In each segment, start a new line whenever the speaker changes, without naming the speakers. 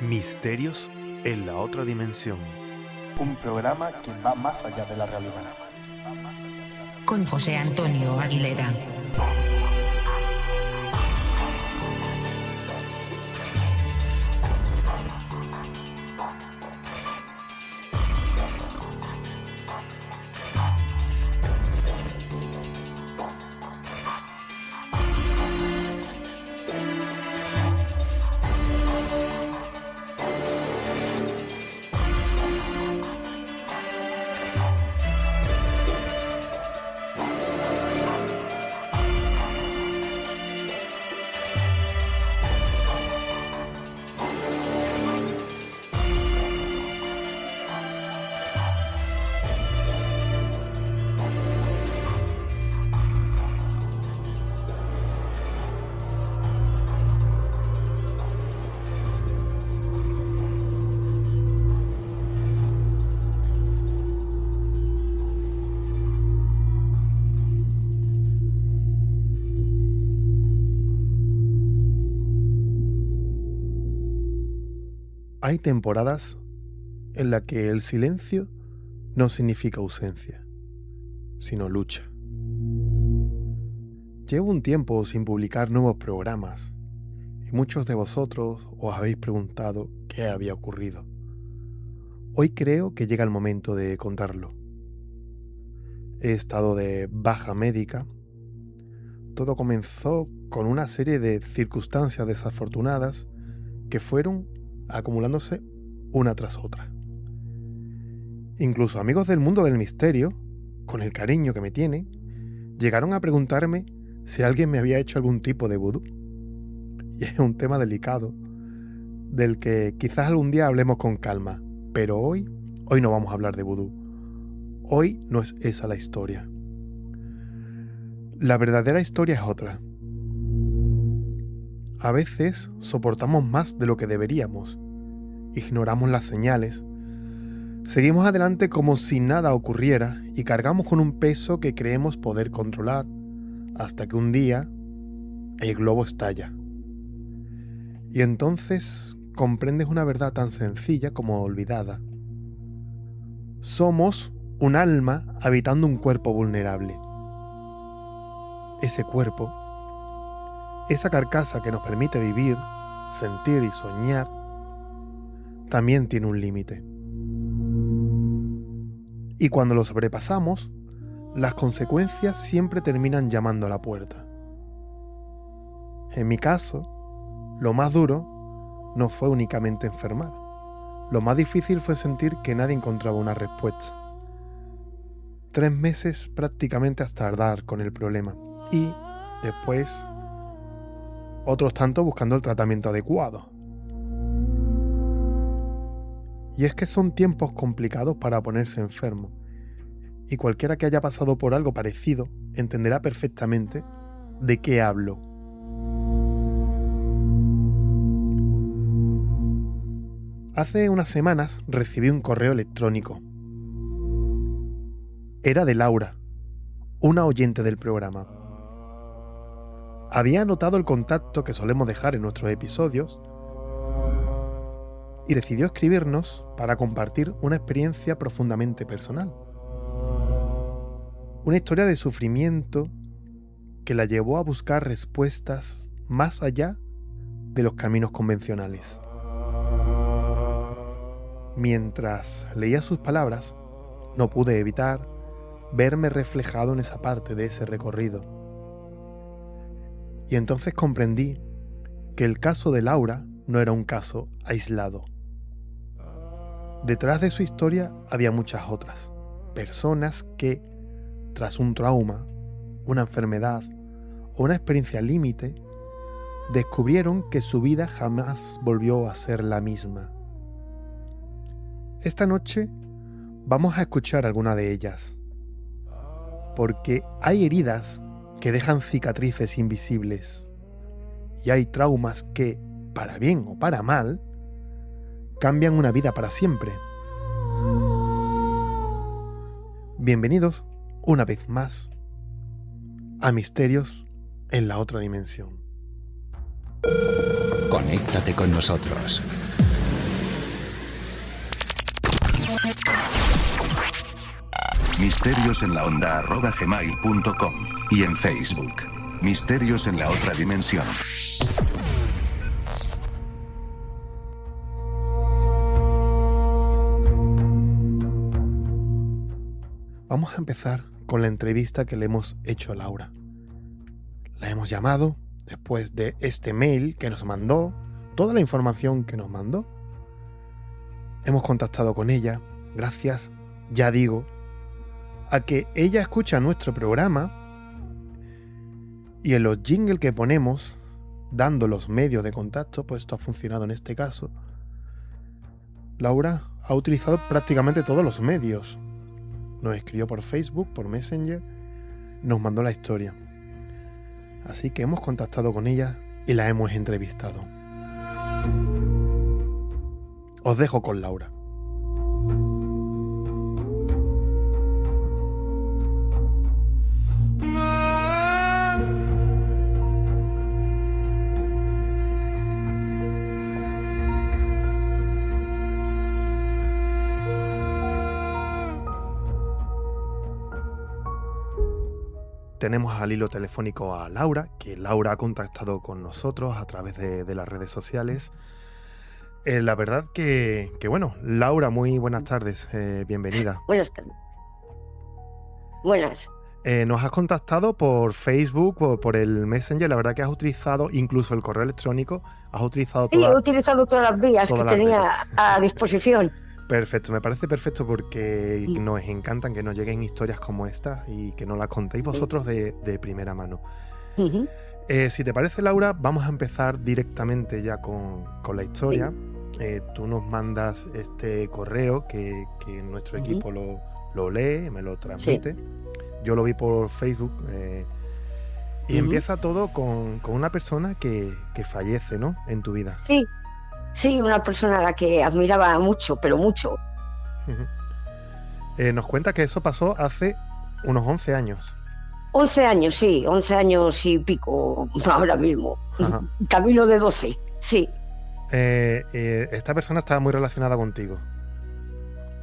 Misterios en la otra dimensión.
Un programa que va más allá de la realidad.
Con José Antonio Aguilera.
Hay temporadas en las que el silencio no significa ausencia, sino lucha. Llevo un tiempo sin publicar nuevos programas y muchos de vosotros os habéis preguntado qué había ocurrido. Hoy creo que llega el momento de contarlo. He estado de baja médica. Todo comenzó con una serie de circunstancias desafortunadas que fueron acumulándose una tras otra. Incluso amigos del mundo del misterio, con el cariño que me tienen, llegaron a preguntarme si alguien me había hecho algún tipo de vudú. Y es un tema delicado, del que quizás algún día hablemos con calma, pero hoy no vamos a hablar de vudú. Hoy no es esa la historia. La verdadera historia es otra. A veces soportamos más de lo que deberíamos, ignoramos las señales, seguimos adelante como si nada ocurriera y cargamos con un peso que creemos poder controlar, hasta que un día el globo estalla. Y entonces comprendes una verdad tan sencilla como olvidada. Somos un alma habitando un cuerpo vulnerable. Ese cuerpo, esa carcasa que nos permite vivir, sentir y soñar, también tiene un límite. Y cuando lo sobrepasamos, las consecuencias siempre terminan llamando a la puerta. En mi caso, lo más duro no fue únicamente enfermar. Lo más difícil fue sentir que nadie encontraba una respuesta. 3 meses prácticamente hasta dar con el problema. Y después otros tantos buscando el tratamiento adecuado. Y es que son tiempos complicados para ponerse enfermo, y cualquiera que haya pasado por algo parecido entenderá perfectamente de qué hablo. Hace unas semanas recibí un correo electrónico. Era de Laura, una oyente del programa. Había anotado el contacto que solemos dejar en nuestros episodios y decidió escribirnos para compartir una experiencia profundamente personal. Una historia de sufrimiento que la llevó a buscar respuestas más allá de los caminos convencionales. Mientras leía sus palabras, no pude evitar verme reflejado en esa parte de ese recorrido. Y entonces comprendí que el caso de Laura no era un caso aislado. Detrás de su historia había muchas otras, personas que, tras un trauma, una enfermedad o una experiencia límite, descubrieron que su vida jamás volvió a ser la misma. Esta noche vamos a escuchar alguna de ellas, porque hay heridas que dejan cicatrices invisibles y hay traumas que, para bien o para mal, cambian una vida para siempre. Bienvenidos una vez más a Misterios en la otra dimensión.
Conéctate con nosotros. misteriosenlaonda@gmail.com y en Facebook. Misterios en la otra dimensión.
Vamos a empezar con la entrevista que le hemos hecho a Laura. La hemos llamado después de este mail que nos mandó, toda la información que nos mandó. Hemos contactado con ella, gracias, ya digo, a que ella escucha nuestro programa y en los jingles que ponemos, dando los medios de contacto, pues esto ha funcionado en este caso. Laura ha utilizado prácticamente todos los medios. Nos escribió por Facebook, por Messenger, nos mandó la historia. Así que hemos contactado con ella y la hemos entrevistado. Os dejo con Laura. Tenemos al hilo telefónico a Laura, que Laura ha contactado con nosotros a través de las redes sociales. La verdad que bueno, Laura, muy buenas tardes, bienvenida.
Buenas tardes. Buenas.
Nos has contactado por Facebook o por el Messenger, la verdad que has utilizado incluso el correo electrónico, has utilizado
Sí, he utilizado todas las vías que tenía a disposición.
Perfecto, me parece perfecto porque nos encantan que nos lleguen historias como esta y que nos las contéis vosotros de primera mano.
Uh-huh.
Si te parece, Laura, vamos a empezar directamente ya con la historia. Sí. Tú nos mandas este correo que nuestro equipo lo lee, me lo transmite. Sí. Yo lo vi por Facebook y empieza todo con una persona que fallece, ¿no? En tu vida.
Sí. Sí, una persona a la que admiraba mucho, pero mucho.
Nos cuenta que eso pasó hace unos 11 años.
11 años, sí, 11 años y pico ahora mismo. Camino de 12, sí.
¿Esta persona estaba muy relacionada contigo?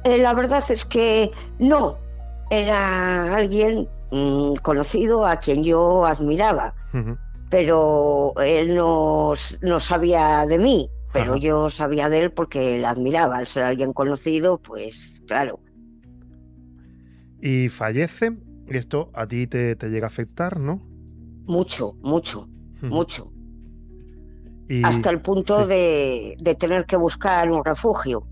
La verdad es que no. Era alguien conocido a quien yo admiraba. Pero él no sabía de mí. Pero yo sabía de él porque le admiraba. Al ser alguien conocido, pues claro.
Y fallece, y esto a ti te llega a afectar, ¿no?
Mucho. Y hasta el punto de tener que buscar un refugio.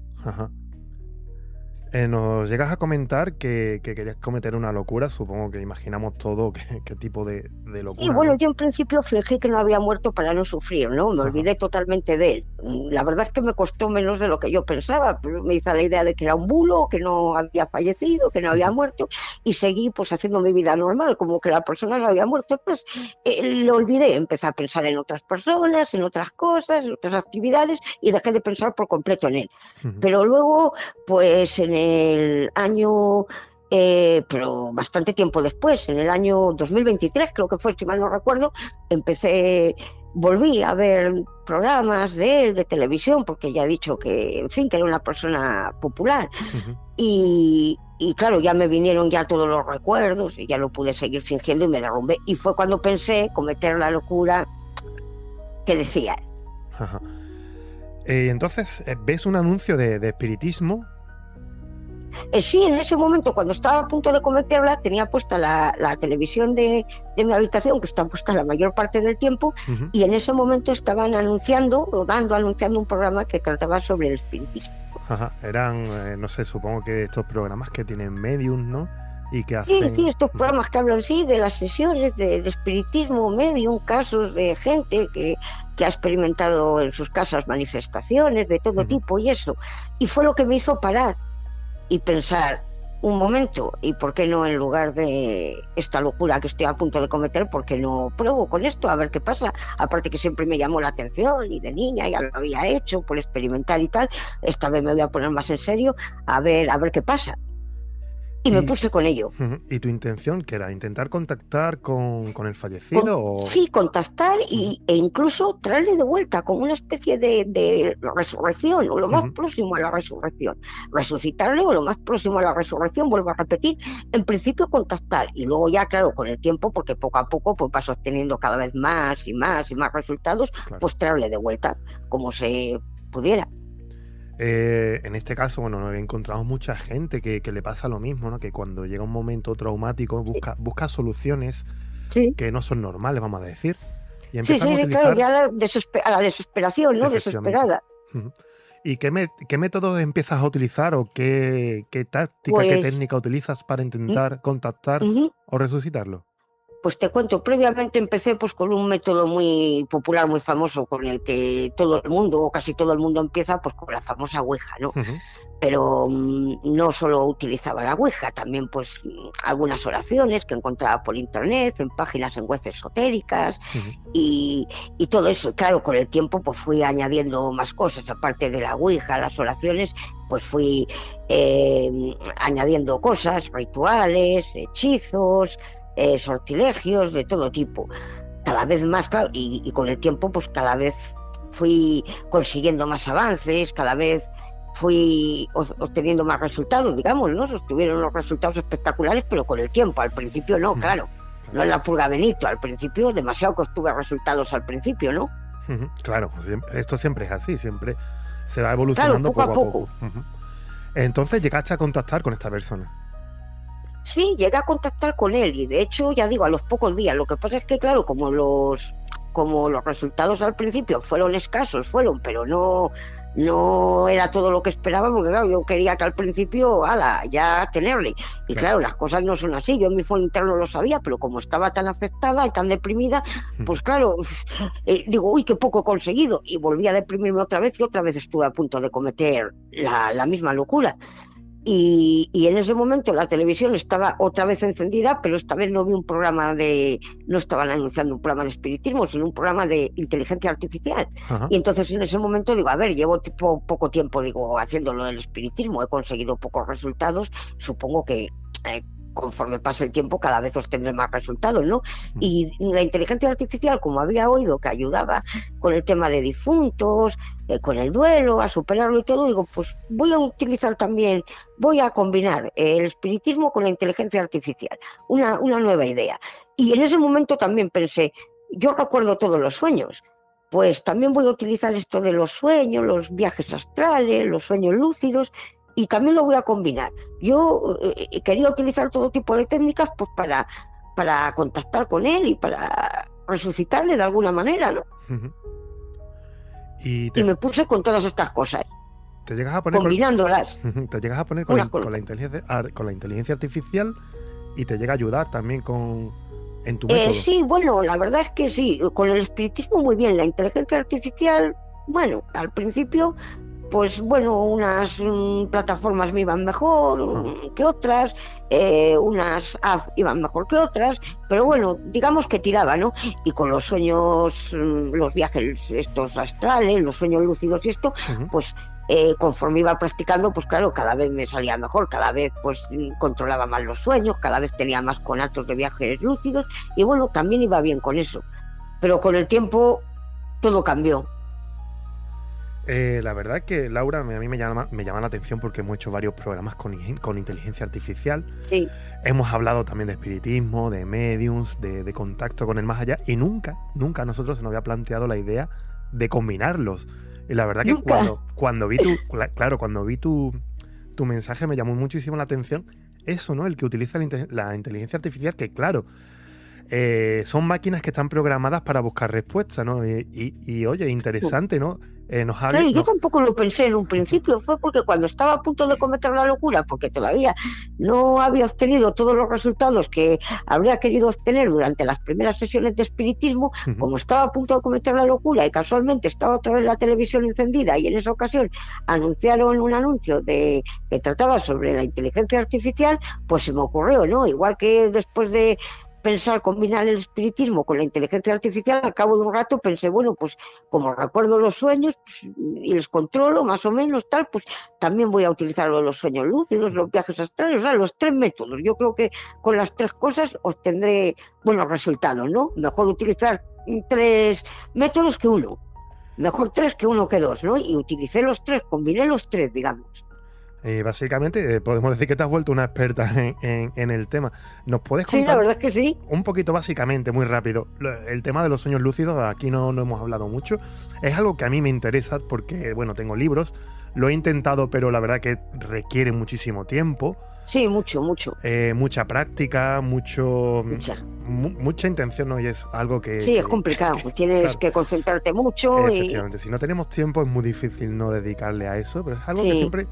Nos llegas a comentar que querías cometer una locura, supongo que imaginamos todo qué tipo de locura.
Sí, bueno, yo en principio fingí que no había muerto para no sufrir, ¿no? Me olvidé totalmente de él. La verdad es que me costó menos de lo que yo pensaba, pero me hice la idea de que era un bulo, que no había fallecido, que no había muerto, y seguí pues haciendo mi vida normal, como que la persona no había muerto, pues lo olvidé, empecé a pensar en otras personas, en otras cosas, en otras actividades, y dejé de pensar por completo en él. Pero luego, pues en el año, pero bastante tiempo después, en el año 2023 creo que fue, si mal no recuerdo, volví a ver programas de él, de televisión, porque ya he dicho que, en fin, que era una persona popular. Y claro, ya me vinieron ya todos los recuerdos y ya no pude seguir fingiendo y me derrumbé. Y fue cuando pensé cometer la locura que decía él.
Entonces, ¿ves un anuncio de espiritismo?
Sí, en ese momento, cuando estaba a punto de cometerla, tenía puesta la televisión de mi habitación, que está puesta la mayor parte del tiempo, y en ese momento estaban anunciando un programa que trataba sobre el espiritismo.
Eran, no sé, supongo que estos programas que tienen medium, ¿no? Y que hacen...
Sí, estos programas que hablan, de las sesiones de espiritismo, medium, casos de gente que ha experimentado en sus casas manifestaciones de todo tipo y eso. Y fue lo que me hizo parar y pensar, un momento, ¿y por qué no, en lugar de esta locura que estoy a punto de cometer, por qué no pruebo con esto, a ver qué pasa? Aparte que siempre me llamó la atención y de niña ya lo había hecho por experimentar y tal, esta vez me voy a poner más en serio, a ver qué pasa. y me puse con ello.
¿Y tu intención qué era? ¿Intentar contactar con el fallecido?
Sí, contactar e incluso traerle de vuelta como una especie de resurrección, o lo más próximo a la resurrección. Resucitarle o lo más próximo a la resurrección, vuelvo a repetir. En principio contactar, y luego ya, claro, con el tiempo, porque poco a poco pues vas obteniendo cada vez más y más resultados, claro, pues traerle de vuelta, como se pudiera.
En este caso, bueno, encontramos mucha gente que le pasa lo mismo, ¿no? Que cuando llega un momento traumático busca soluciones que no son normales, vamos a decir. Y empiezan a utilizar...
claro, ya a la desesperación, ¿no? Desesperada.
¿Y qué métodos empiezas a utilizar o qué táctica, qué técnica utilizas para intentar contactar o resucitarlo?
Pues te cuento, previamente empecé pues con un método muy popular, muy famoso, con el que todo el mundo, o casi todo el mundo empieza, pues con la famosa Ouija, ¿no? Pero no solo utilizaba la Ouija, también pues algunas oraciones que encontraba por internet, en páginas en webs esotéricas, y todo eso. Claro, con el tiempo pues fui añadiendo más cosas, aparte de la Ouija, las oraciones, pues fui añadiendo cosas, rituales, hechizos, sortilegios de todo tipo, cada vez más, claro, y con el tiempo pues cada vez fui consiguiendo más avances, cada vez fui obteniendo más resultados, digamos, ¿no? Obtuvieron los resultados espectaculares, pero con el tiempo. Al principio no, claro, no en la purga Benito, al principio demasiado que obtuve resultados al principio, ¿no?
Claro, esto siempre es así, siempre se va evolucionando, claro, poco a poco. Entonces llegaste a contactar con esta persona.
Sí, llegué a contactar con él, y de hecho, ya digo, a los pocos días. Lo que pasa es que, claro, como los resultados al principio fueron escasos, pero no era todo lo que esperaba, porque claro, yo quería que al principio, ya tenerle. Y claro, las cosas no son así. Yo en mi foro interno lo sabía, pero como estaba tan afectada y tan deprimida, pues claro, digo, uy, qué poco he conseguido. Y volví a deprimirme otra vez, y otra vez estuve a punto de cometer la misma locura. Y en ese momento la televisión estaba otra vez encendida, pero esta vez no vi un programa no estaban anunciando un programa de espiritismo, sino un programa de inteligencia artificial. Y entonces en ese momento digo, a ver, llevo poco tiempo, haciendo lo del espiritismo, he conseguido pocos resultados, supongo que conforme pase el tiempo cada vez obtendré más resultados, ¿no? Y la inteligencia artificial, como había oído que ayudaba con el tema de difuntos, con el duelo, a superarlo y todo, digo, pues voy a combinar el espiritismo con la inteligencia artificial, una nueva idea. Y en ese momento también pensé, yo recuerdo todos los sueños, pues también voy a utilizar esto de los sueños, los viajes astrales, los sueños lúcidos, y también lo voy a combinar. Yo quería utilizar todo tipo de técnicas pues para contactar con él y para resucitarle de alguna manera, ¿no? Y me puse con todas estas cosas.
¿Te llegas a poner
combinándolas?
¿Te llegas a poner con la inteligencia artificial y te llega a ayudar también en tu método?
Sí, bueno, la verdad es que sí. Con el espiritismo muy bien. La inteligencia artificial, bueno, al principio... Pues bueno, unas plataformas me iban mejor que otras, unas apps iban mejor que otras, pero bueno, digamos que tiraba, ¿no? Y con los sueños, los viajes estos astrales, los sueños lúcidos y esto, pues conforme iba practicando, pues claro, cada vez me salía mejor, cada vez pues controlaba más los sueños, cada vez tenía más conatos de viajes lúcidos, y bueno, también iba bien con eso. Pero con el tiempo todo cambió.
La verdad es que, Laura, a mí me llama la atención porque hemos hecho varios programas con inteligencia artificial.
Sí.
Hemos hablado también de espiritismo, de mediums, de contacto con el más allá, y nunca a nosotros se nos había planteado la idea de combinarlos. Y la verdad que cuando vi tu mensaje me llamó muchísimo la atención eso, ¿no? El que utiliza la inteligencia artificial, que claro, son máquinas que están programadas para buscar respuestas, ¿no? Y oye, interesante, ¿no?
Claro, yo tampoco lo pensé en un principio, fue porque cuando estaba a punto de cometer la locura, porque todavía no había obtenido todos los resultados que habría querido obtener durante las primeras sesiones de espiritismo, como estaba a punto de cometer la locura y casualmente estaba otra vez la televisión encendida, y en esa ocasión anunciaron un anuncio que trataba sobre la inteligencia artificial, pues se me ocurrió, ¿no? Igual que después de pensar, combinar el espiritismo con la inteligencia artificial, al cabo de un rato pensé, bueno, pues como recuerdo los sueños pues, y los controlo más o menos tal, pues también voy a utilizar los sueños lúcidos, los viajes astrales, o sea, los 3 métodos. Yo creo que con las 3 cosas obtendré buenos resultados, ¿no? Mejor utilizar 3 métodos que uno. Mejor 3 que 1 que 2, ¿no? Y utilicé los 3, combiné los 3, digamos.
Básicamente, podemos decir que te has vuelto una experta en el tema. ¿Nos puedes contar?
Sí, la verdad es que sí.
Un poquito básicamente, muy rápido, el tema de los sueños lúcidos, aquí no hemos hablado mucho. Es algo que a mí me interesa porque, bueno, tengo libros, lo he intentado, pero la verdad que requiere muchísimo tiempo.
Sí, mucho.
Mucha práctica, mucha intención, ¿no? Y es algo que...
Sí, es complicado, tienes
claro,
que concentrarte mucho.
Efectivamente, si no tenemos tiempo es muy difícil no dedicarle a eso, pero es algo que siempre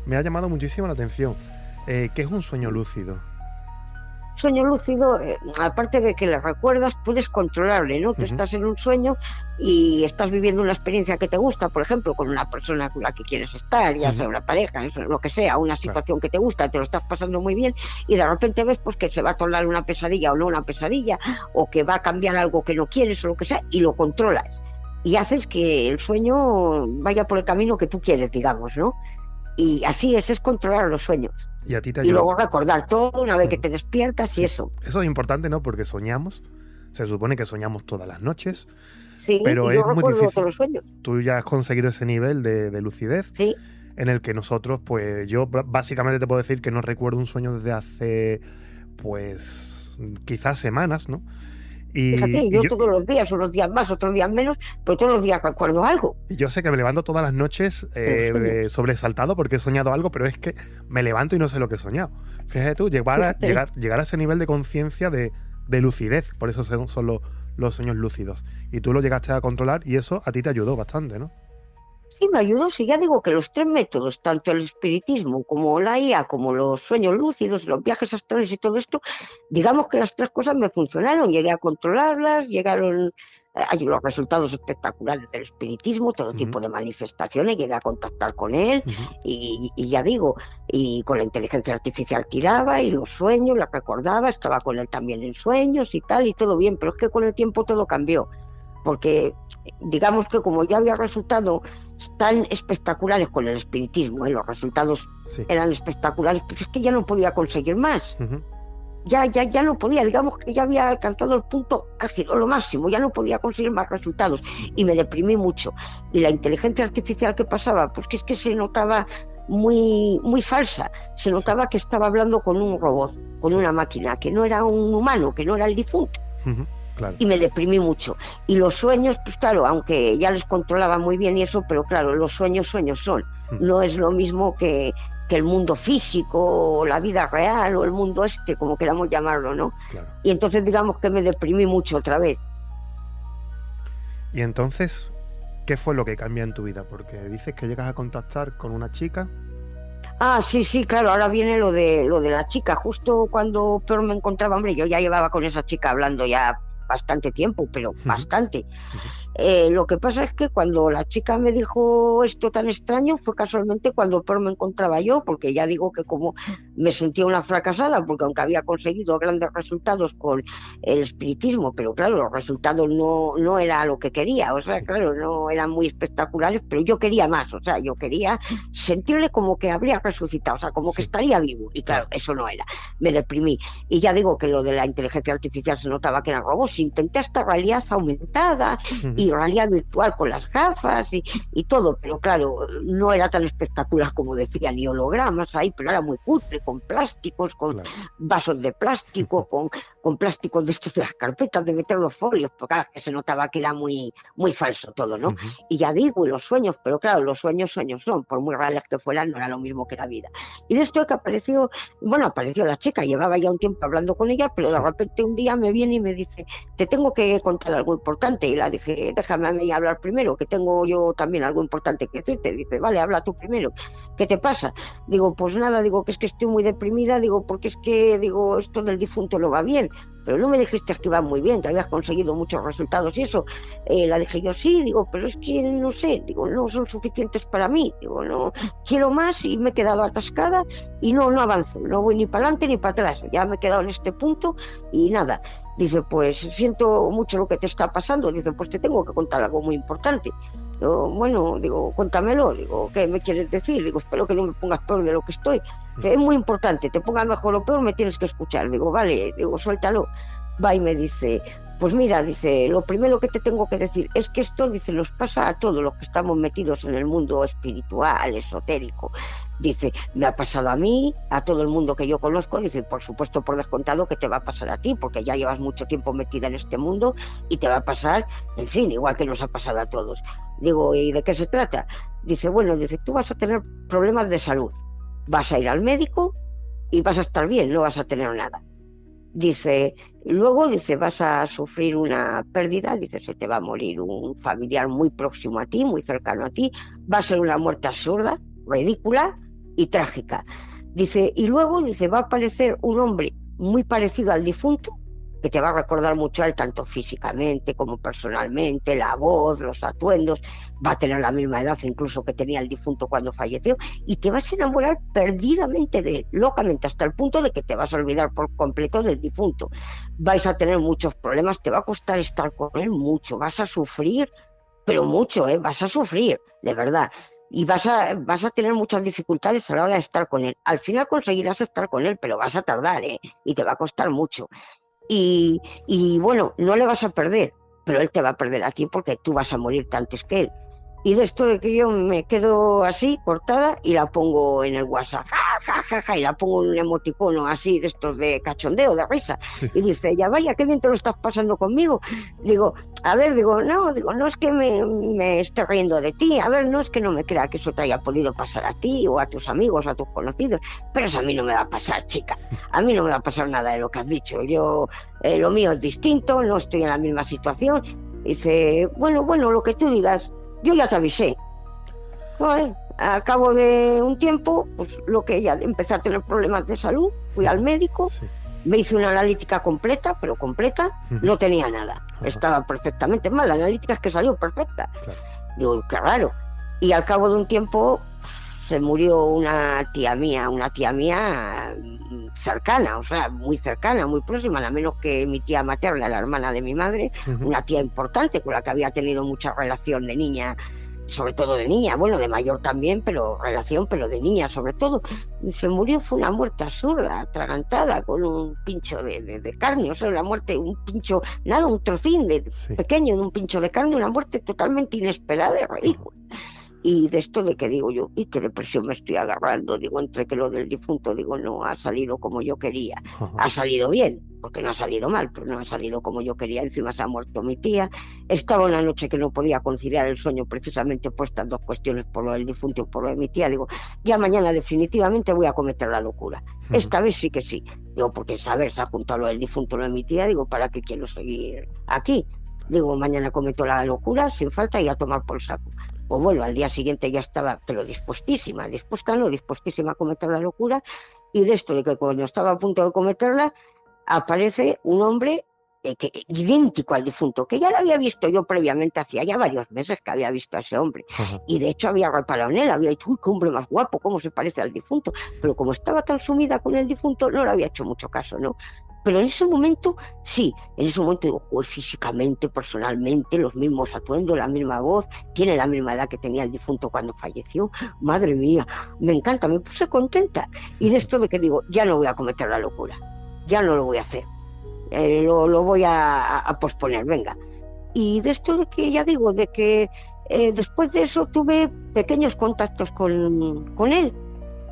me ha llamado muchísimo la atención. ¿Qué es un sueño lúcido?
Sueño lúcido, aparte de que le recuerdas, puedes controlarle, ¿no? Tú estás en un sueño y estás viviendo una experiencia que te gusta, por ejemplo, con una persona con la que quieres estar, ya sea una pareja, eso, lo que sea, una situación que te gusta, te lo estás pasando muy bien y de repente ves pues que se va a tornar una pesadilla o no una pesadilla, o que va a cambiar algo que no quieres o lo que sea, y lo controlas. Y haces que el sueño vaya por el camino que tú quieres, digamos, ¿no? Y así es controlar los sueños.
Y a ti te ayuda.
Y luego recordar todo una vez que te despiertas y eso.
Eso es importante, ¿no? Porque soñamos. Se supone que soñamos todas las noches.
Sí,
pero
y
es
yo
muy
recuerdo
difícil.
todos los sueños.
Tú ya has conseguido ese nivel de lucidez.
Sí.
En el que nosotros, pues yo básicamente te puedo decir que no recuerdo un sueño desde hace, pues, quizás semanas, ¿no?
Fíjate, yo todos los días, unos días más, otros días menos, pero todos los días recuerdo algo.
Y yo sé que me levanto todas las noches sobresaltado porque he soñado algo, pero es que me levanto y no sé lo que he soñado. Fíjate tú, llegar a ese nivel de conciencia de lucidez, por eso son los sueños lúcidos. Y tú lo llegaste a controlar y eso a ti te ayudó bastante, ¿no?
Sí, me ayudó, sí, ya digo que los 3 métodos, tanto el espiritismo como la IA, como los sueños lúcidos, los viajes astrales y todo esto, digamos que las 3 cosas me funcionaron, llegué a controlarlas, llegaron los resultados espectaculares del espiritismo, todo tipo de manifestaciones, llegué a contactar con él y ya digo, y con la inteligencia artificial tiraba y los sueños, los recordaba, estaba con él también en sueños y tal, y todo bien, pero es que con el tiempo todo cambió. Porque digamos que como ya había resultados tan espectaculares con el espiritismo, los resultados eran espectaculares, pues es que ya no podía conseguir más. Ya no podía, digamos que ya había alcanzado el punto álgido, lo máximo, ya no podía conseguir más resultados y me deprimí mucho. Y la inteligencia artificial que pasaba, pues que es que se notaba muy falsa, se notaba que estaba hablando con un robot, con una máquina, que no era un humano, que no era el difunto.
Claro.
Y me deprimí mucho. Y los sueños, pues claro, aunque ya les controlaba muy bien y eso, pero claro, los sueños son. No es lo mismo que el mundo físico, o la vida real, o el mundo como queramos llamarlo, ¿no?
Claro.
Y entonces digamos que me deprimí mucho otra vez.
Y entonces, ¿qué fue lo que cambia en tu vida? Porque dices que llegas a contactar con una chica.
Ah, sí, claro, ahora viene lo de la chica. Justo cuando peor me encontraba, hombre, yo ya llevaba con esa chica hablando ya bastante tiempo, pero bastante. Lo que pasa es que cuando la chica me dijo esto tan extraño fue casualmente cuando peor me encontraba yo, porque ya digo que como me sentía una fracasada, porque aunque había conseguido grandes resultados con el espiritismo, pero claro, los resultados no era lo que quería, o sea, claro, no eran muy espectaculares, pero yo quería más, o sea, yo quería sentirle como que habría resucitado, o sea, como que estaría vivo, y claro, eso no era, me deprimí. Y ya digo que lo de la inteligencia artificial se notaba que eran robots, intenté hasta realidad aumentada y realidad virtual con las gafas y todo, pero claro, no era tan espectacular como decían, ni hologramas ahí, pero era muy cutre, con plásticos, con vasos de plástico, con plásticos de estos de las carpetas de meter los folios, porque claro, que se notaba que era muy falso todo, ¿no? Y ya digo, y los sueños, pero claro, los sueños son, por muy reales que fueran, no era lo mismo que la vida. Y de esto que apareció la chica, llevaba ya un tiempo hablando con ella, pero de repente un día me viene y me dice, te tengo que contar algo importante, y la dije, déjame a mí hablar primero, que tengo yo también algo importante que decirte. Dice, vale, habla tú primero, ¿qué te pasa? Digo, pues nada, digo que es que estoy muy deprimida, digo, porque es que, digo, esto del difunto no va bien, pero no me dijiste que ibas muy bien, que habías conseguido muchos resultados y eso. La dije yo, sí, digo, pero es que no sé, digo, no son suficientes para mí, digo, no, quiero más y me he quedado atascada y no avanzo, no voy ni para adelante ni para atrás, ya me he quedado en este punto y nada. Dice, pues siento mucho lo que te está pasando, dice, pues te tengo que contar algo muy importante. Yo, bueno, digo, cuéntamelo, digo, ¿qué me quieres decir? Digo, espero que no me pongas peor de lo que estoy. Dice, es muy importante, te pongas mejor o peor, me tienes que escuchar. Digo, vale, digo, suéltalo. Va y me dice, pues mira, dice, lo primero que te tengo que decir es que esto, dice, nos pasa a todos los que estamos metidos en el mundo espiritual, esotérico. Dice, me ha pasado a mí, a todo el mundo que yo conozco, dice, por supuesto, por descontado que te va a pasar a ti, porque ya llevas mucho tiempo metida en este mundo y te va a pasar, en fin, igual que nos ha pasado a todos. Digo, ¿y de qué se trata? Dice, bueno, dice, tú vas a tener problemas de salud, vas a ir al médico y vas a estar bien, no vas a tener nada. Dice, luego, dice, vas a sufrir una pérdida, dice, se te va a morir un familiar muy próximo a ti, muy cercano a ti, va a ser una muerte absurda, ridícula y trágica. Dice, y luego, dice, va a aparecer un hombre muy parecido al difunto, que te va a recordar mucho a él, tanto físicamente como personalmente, la voz, los atuendos, va a tener la misma edad incluso que tenía el difunto cuando falleció, y te vas a enamorar perdidamente de él, locamente, hasta el punto de que te vas a olvidar por completo del difunto. Vais a tener muchos problemas, te va a costar estar con él mucho, vas a sufrir, pero mucho, vas a sufrir, de verdad. Y vas a tener muchas dificultades a la hora de estar con él. Al final conseguirás estar con él, pero vas a tardar, y te va a costar mucho. Y bueno, no le vas a perder, pero él te va a perder a ti porque tú vas a morir antes que él. Y de esto de que yo me quedo así, cortada, y la pongo en el WhatsApp, y la pongo en un emoticono así de estos de cachondeo, de risa. Sí. Y dice ella, vaya, qué bien te lo estás pasando conmigo. Digo, a ver, no es que me esté riendo de ti, a ver, no es que no me crea que eso te haya podido pasar a ti o a tus amigos, a tus conocidos, pero eso a mí no me va a pasar, chica. A mí no me va a pasar nada de lo que has dicho. Yo, lo mío es distinto, no estoy en la misma situación. Dice, bueno, lo que tú digas. Yo ya te avisé. Joder, al cabo de un tiempo, pues lo que ella empezó a tener problemas de salud, fui al médico, sí. Me hice una analítica completa, pero completa, no tenía nada. Estaba perfectamente mal, la analítica es que salió perfecta. Claro. Digo, qué raro. Y al cabo de un tiempo se murió una tía mía cercana, o sea, muy cercana, muy próxima, a menos que mi tía materna, la hermana de mi madre, una tía importante con la que había tenido mucha relación de niña, sobre todo de niña, bueno, de mayor también, pero de niña sobre todo. Y se murió, fue una muerte absurda, atragantada, con un pincho de carne, o sea, una muerte, un pincho, nada, un trocín pequeño de un pincho de carne, una muerte totalmente inesperada y ridícula. Y de esto de que digo yo, y qué depresión me estoy agarrando, digo, entre que lo del difunto, digo, no ha salido como yo quería. Ha salido bien, porque no ha salido mal, pero no ha salido como yo quería. Encima se ha muerto mi tía. Estaba una noche que no podía conciliar el sueño precisamente por estas dos cuestiones, por lo del difunto y por lo de mi tía. Digo, ya mañana definitivamente voy a cometer la locura. Esta vez sí que sí. Digo, porque saber, se ha juntado lo del difunto y lo de mi tía, digo, ¿para qué quiero seguir aquí? Digo, mañana cometo la locura sin falta y a tomar por saco. Pues bueno, al día siguiente ya estaba, pero dispuestísima a cometer la locura. Y de esto de que cuando estaba a punto de cometerla, aparece un hombre idéntico al difunto, que ya lo había visto yo previamente, hacía ya varios meses que había visto a ese hombre. Y de hecho había reparado en él, había dicho, uy, qué hombre más guapo, cómo se parece al difunto. Pero como estaba tan sumida con el difunto, no le había hecho mucho caso, ¿no? Pero en ese momento, sí, digo, joder, físicamente, personalmente, los mismos atuendos, la misma voz, tiene la misma edad que tenía el difunto cuando falleció. Madre mía, me encanta, me puse contenta. Y de esto de que digo, ya no voy a cometer la locura, ya no lo voy a hacer, lo voy a posponer, venga. Y de esto de que, ya digo, de que después de eso tuve pequeños contactos con él.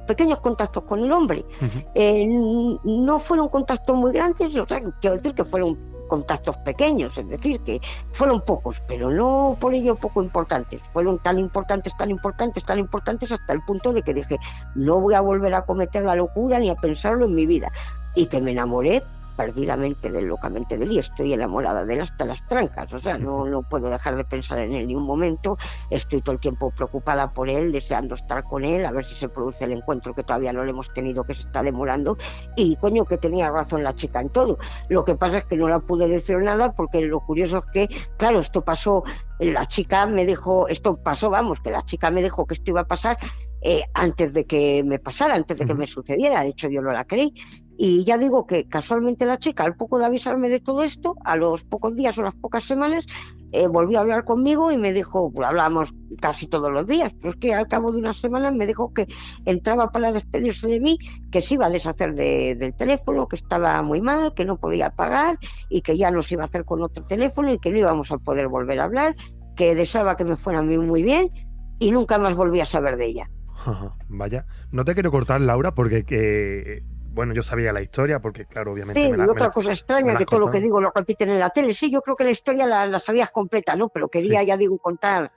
Pequeños contactos con el hombre. No fueron contactos muy grandes, o sea, quiero decir que fueron contactos pequeños, es decir, que fueron pocos, pero no por ello poco importantes. Fueron tan importantes hasta el punto de que dije, no voy a volver a cometer la locura ni a pensarlo en mi vida. Y que me enamoré perdidamente de él, locamente de él, y estoy enamorada de él hasta las trancas, o sea, no puedo dejar de pensar en él ni un momento, estoy todo el tiempo preocupada por él, deseando estar con él, a ver si se produce el encuentro que todavía no lo hemos tenido, que se está demorando, y coño, que tenía razón la chica en todo. Lo que pasa es que no la pude decir nada, porque lo curioso es que, claro, esto pasó, la chica me dijo, esto pasó, vamos, que la chica me dijo que esto iba a pasar antes de que me pasara, antes de que me sucediera, de hecho yo no la creí. Y ya digo que casualmente la chica, al poco de avisarme de todo esto, a los pocos días o las pocas semanas, volvió a hablar conmigo y me dijo, pues hablábamos casi todos los días, pero es que al cabo de unas semanas me dijo que entraba para despedirse de mí, que se iba a deshacer del teléfono, que estaba muy mal, que no podía pagar y que ya no se iba a hacer con otro teléfono y que no íbamos a poder volver a hablar, que deseaba que me fuera muy bien, y nunca más volví a saber de ella.
Vaya, no te quiero cortar, Laura, porque bueno, yo sabía la historia, porque claro, obviamente...
Sí, y otra cosa extraña, que todo lo que digo lo repiten en la tele. Sí, yo creo que la historia la sabías completa, ¿no? Pero quería, ya digo, contar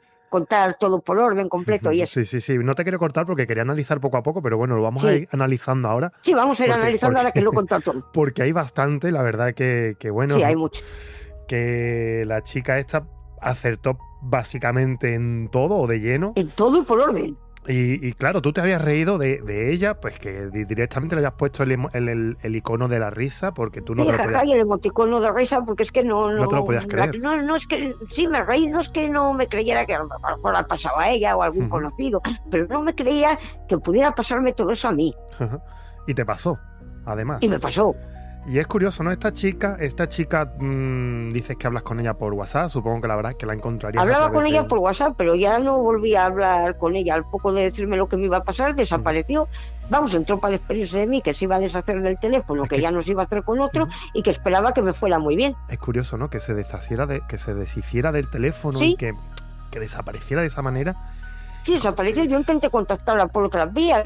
todo por orden completo y eso.
Sí, no te quiero cortar porque quería analizar poco a poco, pero bueno, lo vamos a ir analizando ahora.
Sí, vamos a ir analizando ahora que lo he contado todo.
Porque hay bastante, la verdad que bueno...
Sí, hay mucho.
Que la chica esta acertó básicamente en todo o de lleno.
En todo y por orden.
Y claro, tú te habías reído de ella, pues que directamente le habías puesto el icono de la risa, porque tú no te lo podías...
y el emoticono de risa, porque es que no
te lo podías creer.
No, es que sí me reí, no es que no me creyera que a lo mejor ha pasado a ella o a algún conocido, pero no me creía que pudiera pasarme todo eso a mí.
Y te pasó, además.
Y me pasó.
Y es curioso, ¿no? Esta chica, dices que hablas con ella por WhatsApp, supongo que la verdad es que la encontrarías.
Hablaba con ella por WhatsApp, pero ya no volví a hablar con ella. Al poco de decirme lo que me iba a pasar, desapareció. Vamos, entró para despedirse de mí, que se iba a deshacer del teléfono, que ya no se iba a hacer con otro y que esperaba que me fuera muy bien.
Es curioso, ¿no? Que se deshiciera del teléfono y que desapareciera de esa manera.
Sí, desapareció. Yo intenté contactarla por otras vías,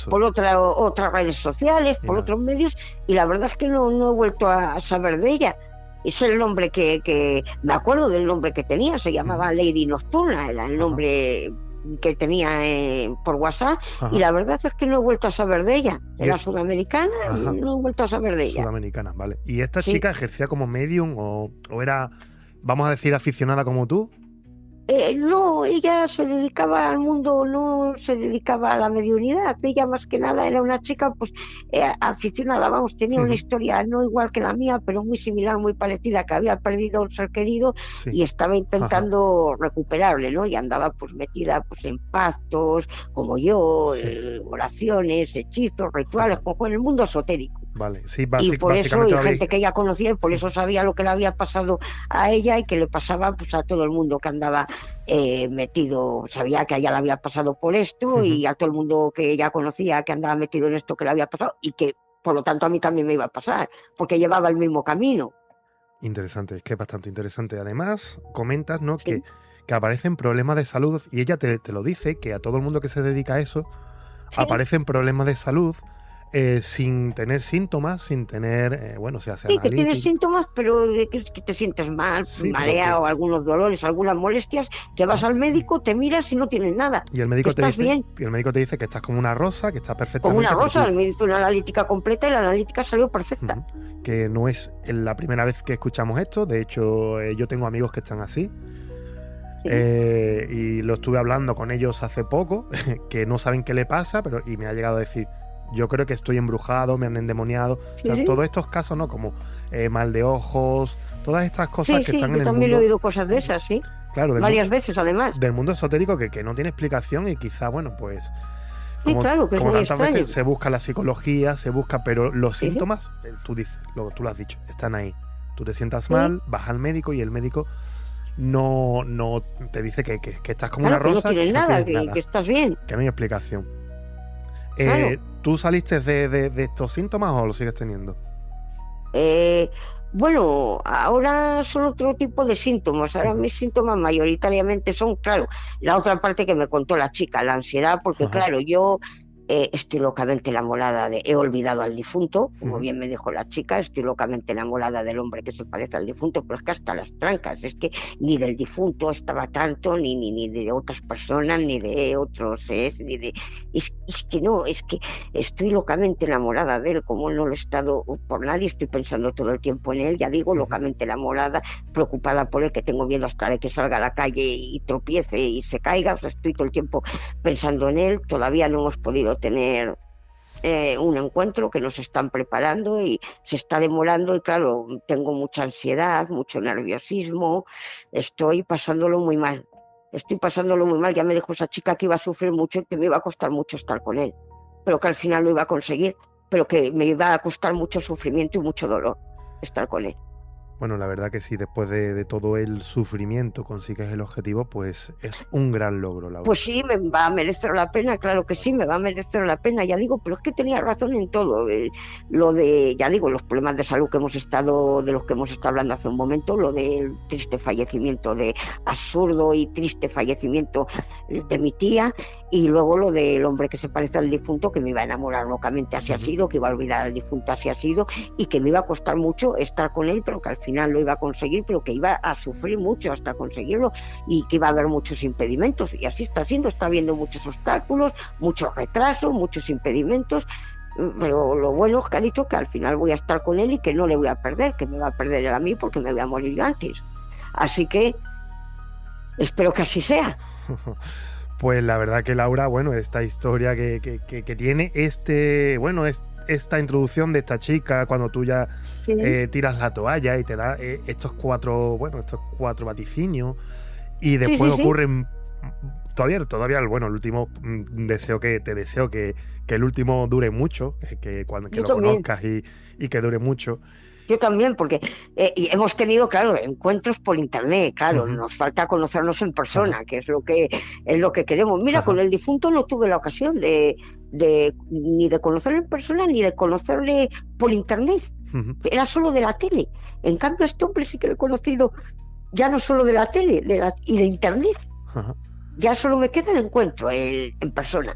por otras redes sociales, por otros medios, y la verdad es que no he vuelto a saber de ella. Es el nombre que me acuerdo del nombre que tenía, se llamaba Lady Nocturna, era el nombre que tenía por WhatsApp, y la verdad es que no he vuelto a saber de ella. Era sudamericana, no he vuelto a saber de ella.
Sudamericana, vale. ¿Y esta chica ejercía como medium o era, vamos a decir, aficionada como tú?
No, ella se dedicaba al mundo, no se dedicaba a la mediunidad. Ella más que nada era una chica pues aficionada, vamos, tenía una historia no igual que la mía, pero muy similar, muy parecida, que había perdido a un ser querido y estaba intentando recuperarle, ¿no? Y andaba pues metida pues en pactos, como yo, oraciones, hechizos, rituales, como en el mundo esotérico.
Vale, sí,
y por eso, y gente que ella conocía, y por eso sabía lo que le había pasado a ella y que le pasaba pues a todo el mundo que andaba metido, sabía que a ella le había pasado por esto y a todo el mundo que ella conocía que andaba metido en esto que le había pasado y que por lo tanto a mí también me iba a pasar, porque llevaba el mismo camino.
Interesante, es que es bastante interesante. Además, comentas, ¿no? Que aparecen problemas de salud y ella te lo dice, que a todo el mundo que se dedica a eso aparecen problemas de salud. Sin tener síntomas, sin tener, se hace
que tienes síntomas, pero que te sientes mal, marea o algunos dolores, algunas molestias, que vas al médico, te miras y no tienes nada.
Y el médico te dice que estás como una rosa, que estás perfectamente.
Como una rosa, me hizo una analítica completa y la analítica salió perfecta.
Que no es la primera vez que escuchamos esto, de hecho yo tengo amigos que están así. Y lo estuve hablando con ellos hace poco, que no saben qué le pasa, y me ha llegado a decir: yo creo que estoy embrujado, me han endemoniado. Todos estos casos, ¿no? Como mal de ojos, todas estas cosas que están en el mundo.
Yo también he oído cosas de esas,
Claro,
varias veces, además.
Del mundo esotérico que no tiene explicación y quizá, pues...
Como
tantas extraño. Veces se busca la psicología, pero los síntomas, tú lo has dicho, están ahí. Tú te sientas mal, vas al médico y el médico no te dice que estás como una rosa.
Que no tienes nada, que estás bien.
Que no hay explicación. ¿Tú saliste de estos síntomas o lo sigues teniendo?
Bueno, ahora son otro tipo de síntomas. Ahora mis síntomas mayoritariamente son, claro, la otra parte que me contó la chica, la ansiedad, porque claro, yo Estoy locamente enamorada he olvidado al difunto, como
Mm.
bien me dijo la chica, estoy locamente enamorada del hombre que se parece al difunto, pero es que hasta las trancas, es que ni del difunto estaba tanto, ni de otras personas, ni de otros, es que no, es que estoy locamente enamorada de él, como no lo he estado por nadie, estoy pensando todo el tiempo en él, ya digo, locamente enamorada, preocupada por él, que tengo miedo hasta de que salga a la calle y tropiece y se caiga, o sea, estoy todo el tiempo pensando en él, todavía no hemos podido tener un encuentro que nos están preparando y se está demorando y claro, tengo mucha ansiedad, mucho nerviosismo, estoy pasándolo muy mal, ya me dijo esa chica que iba a sufrir mucho y que me iba a costar mucho estar con él, pero que al final lo iba a conseguir, pero que me iba a costar mucho sufrimiento y mucho dolor estar con él.
Bueno, la verdad que sí, después de todo el sufrimiento consigues el objetivo, pues es un gran logro, Laura.
Pues sí, me va a merecer la pena, claro que sí, me va a merecer la pena, ya digo, pero es que tenía razón en todo. Lo de, ya digo, los problemas de salud de los que hemos estado hablando hace un momento, lo del triste fallecimiento, absurdo y triste fallecimiento de mi tía, y luego lo del hombre que se parece al difunto, que me iba a enamorar locamente, así ha sido, que iba a olvidar al difunto, así ha sido, y que me iba a costar mucho estar con él, pero que al final lo iba a conseguir, pero que iba a sufrir mucho hasta conseguirlo y que iba a haber muchos impedimentos, y así está siendo, está habiendo muchos obstáculos, muchos retrasos, muchos impedimentos, pero lo bueno es que ha dicho que al final voy a estar con él y que no le voy a perder, que me va a perder él a mí porque me voy a morir antes, así que espero que así sea.
Pues la verdad que Laura, bueno, esta historia que tiene esta introducción de esta chica, cuando tú ya
Sí.
Tiras la toalla y te da estos cuatro vaticinios, y después
Sí.
ocurren todavía, bueno, el último deseo que el último dure mucho, que cuando
Yo
lo
también.
conozcas y que dure mucho.
Yo también, porque y hemos tenido, claro, encuentros por internet, claro,
Uh-huh.
nos falta conocernos en persona, que es lo que queremos. Mira, con el difunto no tuve la ocasión ni de conocerle en persona, ni de conocerle por internet, era solo de la tele. En cambio, este hombre sí que lo he conocido ya no solo de la tele, y de internet.
Uh-huh.
Ya solo me queda el encuentro en persona.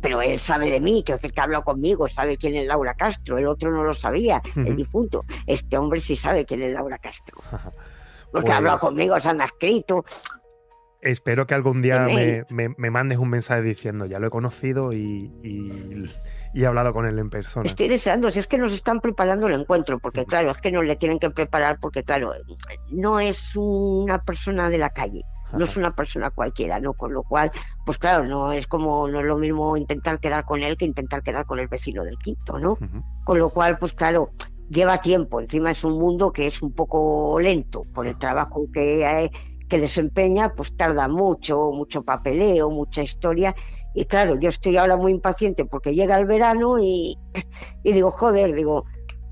Pero él sabe de mí, que ha hablado conmigo, sabe quién es Laura Castro, el otro no lo sabía, el difunto. Este hombre sí sabe quién es Laura Castro. Porque ha hablado conmigo, se han escrito.
Espero que algún día me mandes un mensaje diciendo, ya lo he conocido y he hablado con él en persona.
Estoy deseando, si es que nos están preparando el encuentro, porque claro, es que nos le tienen que preparar, porque claro, no es una persona de la calle. No es una persona cualquiera, ¿no? Con lo cual, pues claro, no es lo mismo intentar quedar con él que intentar quedar con el vecino del quinto, ¿no?
Uh-huh.
Con lo cual, pues claro, lleva tiempo. Encima es un mundo que es un poco lento por el trabajo que desempeña, pues tarda mucho papeleo, mucha historia. Y claro, yo estoy ahora muy impaciente porque llega el verano y digo, joder,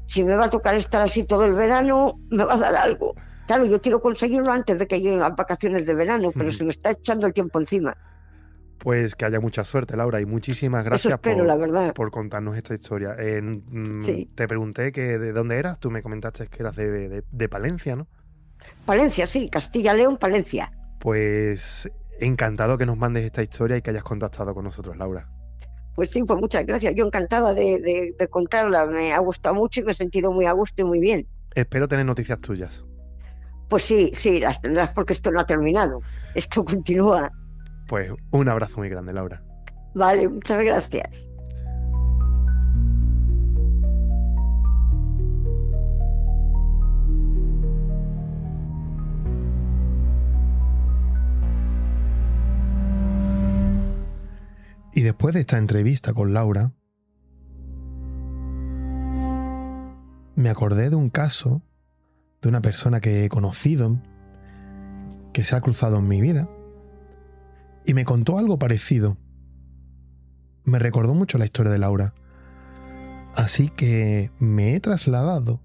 si me va a tocar estar así todo el verano, me va a dar algo. Claro, yo quiero conseguirlo antes de que lleguen las vacaciones de verano, pero se me está echando el tiempo encima.
Pues que haya mucha suerte, Laura, y muchísimas gracias.
Eso espero, la verdad.
Por contarnos esta historia.
Sí.
Te pregunté que de dónde eras, tú me comentaste que eras de Palencia, ¿no?
Palencia, sí, Castilla-León, Palencia.
Pues encantado que nos mandes esta historia y que hayas contactado con nosotros, Laura.
Pues sí, pues muchas gracias. Yo encantada de contarla, me ha gustado mucho y me he sentido muy a gusto y muy bien.
Espero tener noticias tuyas.
Pues sí, las tendrás porque esto no ha terminado. Esto continúa.
Pues un abrazo muy grande, Laura.
Vale, muchas gracias.
Y después de esta entrevista con Laura, me acordé de un caso de una persona que he conocido, que se ha cruzado en mi vida, y me contó algo parecido. Me recordó mucho la historia de Laura. Así que me he trasladado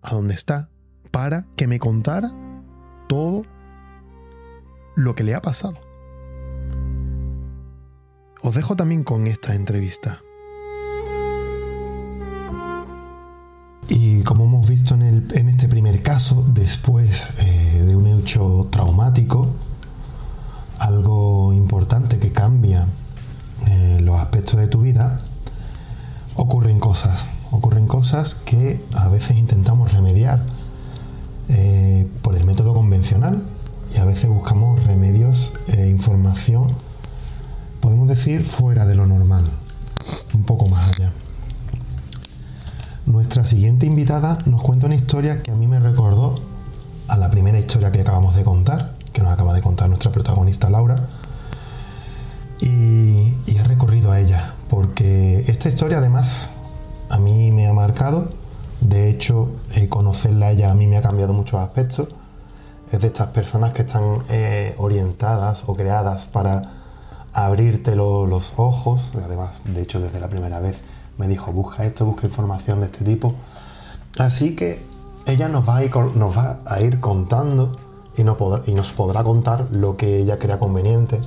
a donde está para que me contara todo lo que le ha pasado. Os dejo también con esta entrevista. Y como hemos visto en este primer caso, después de un hecho traumático, algo importante que cambia los trayecto de tu vida ocurren cosas que a veces intentamos remediar por el método convencional y a veces buscamos remedios e información, podemos decir, fuera de lo normal, un poco más allá. Nuestra siguiente invitada nos cuenta una historia que a mí me recordó a la primera historia que acabamos de contar, que nos acaba de contar nuestra protagonista Laura, y he recurrido a ella, porque esta historia además a mí me ha marcado. De hecho, conocerla a ella a mí me ha cambiado muchos aspectos. Es de estas personas que están orientadas o creadas para abrirte los ojos. Además, de hecho, desde la primera vez me dijo, busca esto, busca información de este tipo. Así que ella nos va a ir contando y nos podrá contar lo que ella crea conveniente,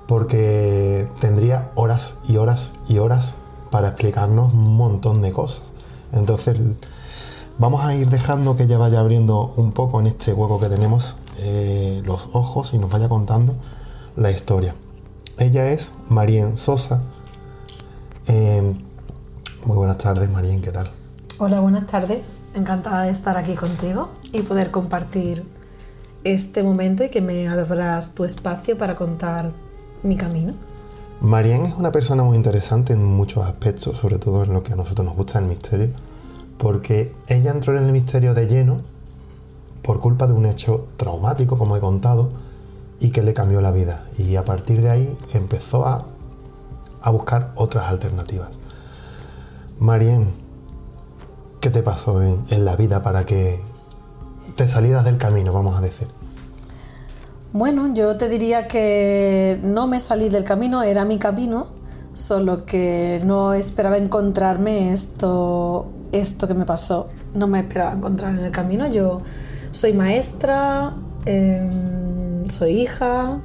porque tendría horas y horas y horas para explicarnos un montón de cosas. Entonces vamos a ir dejando que ella vaya abriendo un poco en este hueco que tenemos los ojos y nos vaya contando la historia. Ella es Marien Sosa. Muy buenas tardes, Marien, ¿qué tal?
Hola, buenas tardes. Encantada de estar aquí contigo y poder compartir este momento y que me abras tu espacio para contar mi camino.
Marien es una persona muy interesante en muchos aspectos, sobre todo en lo que a nosotros nos gusta el misterio, porque ella entró en el misterio de lleno por culpa de un hecho traumático, como he contado, y que le cambió la vida. Y a partir de ahí empezó a buscar otras alternativas. Marien, ¿qué te pasó en la vida para que te salieras del camino, vamos a decir?
Bueno, yo te diría que no me salí del camino, era mi camino, solo que no esperaba encontrarme esto que me pasó. No me esperaba encontrar en el camino. Yo soy maestra, soy hija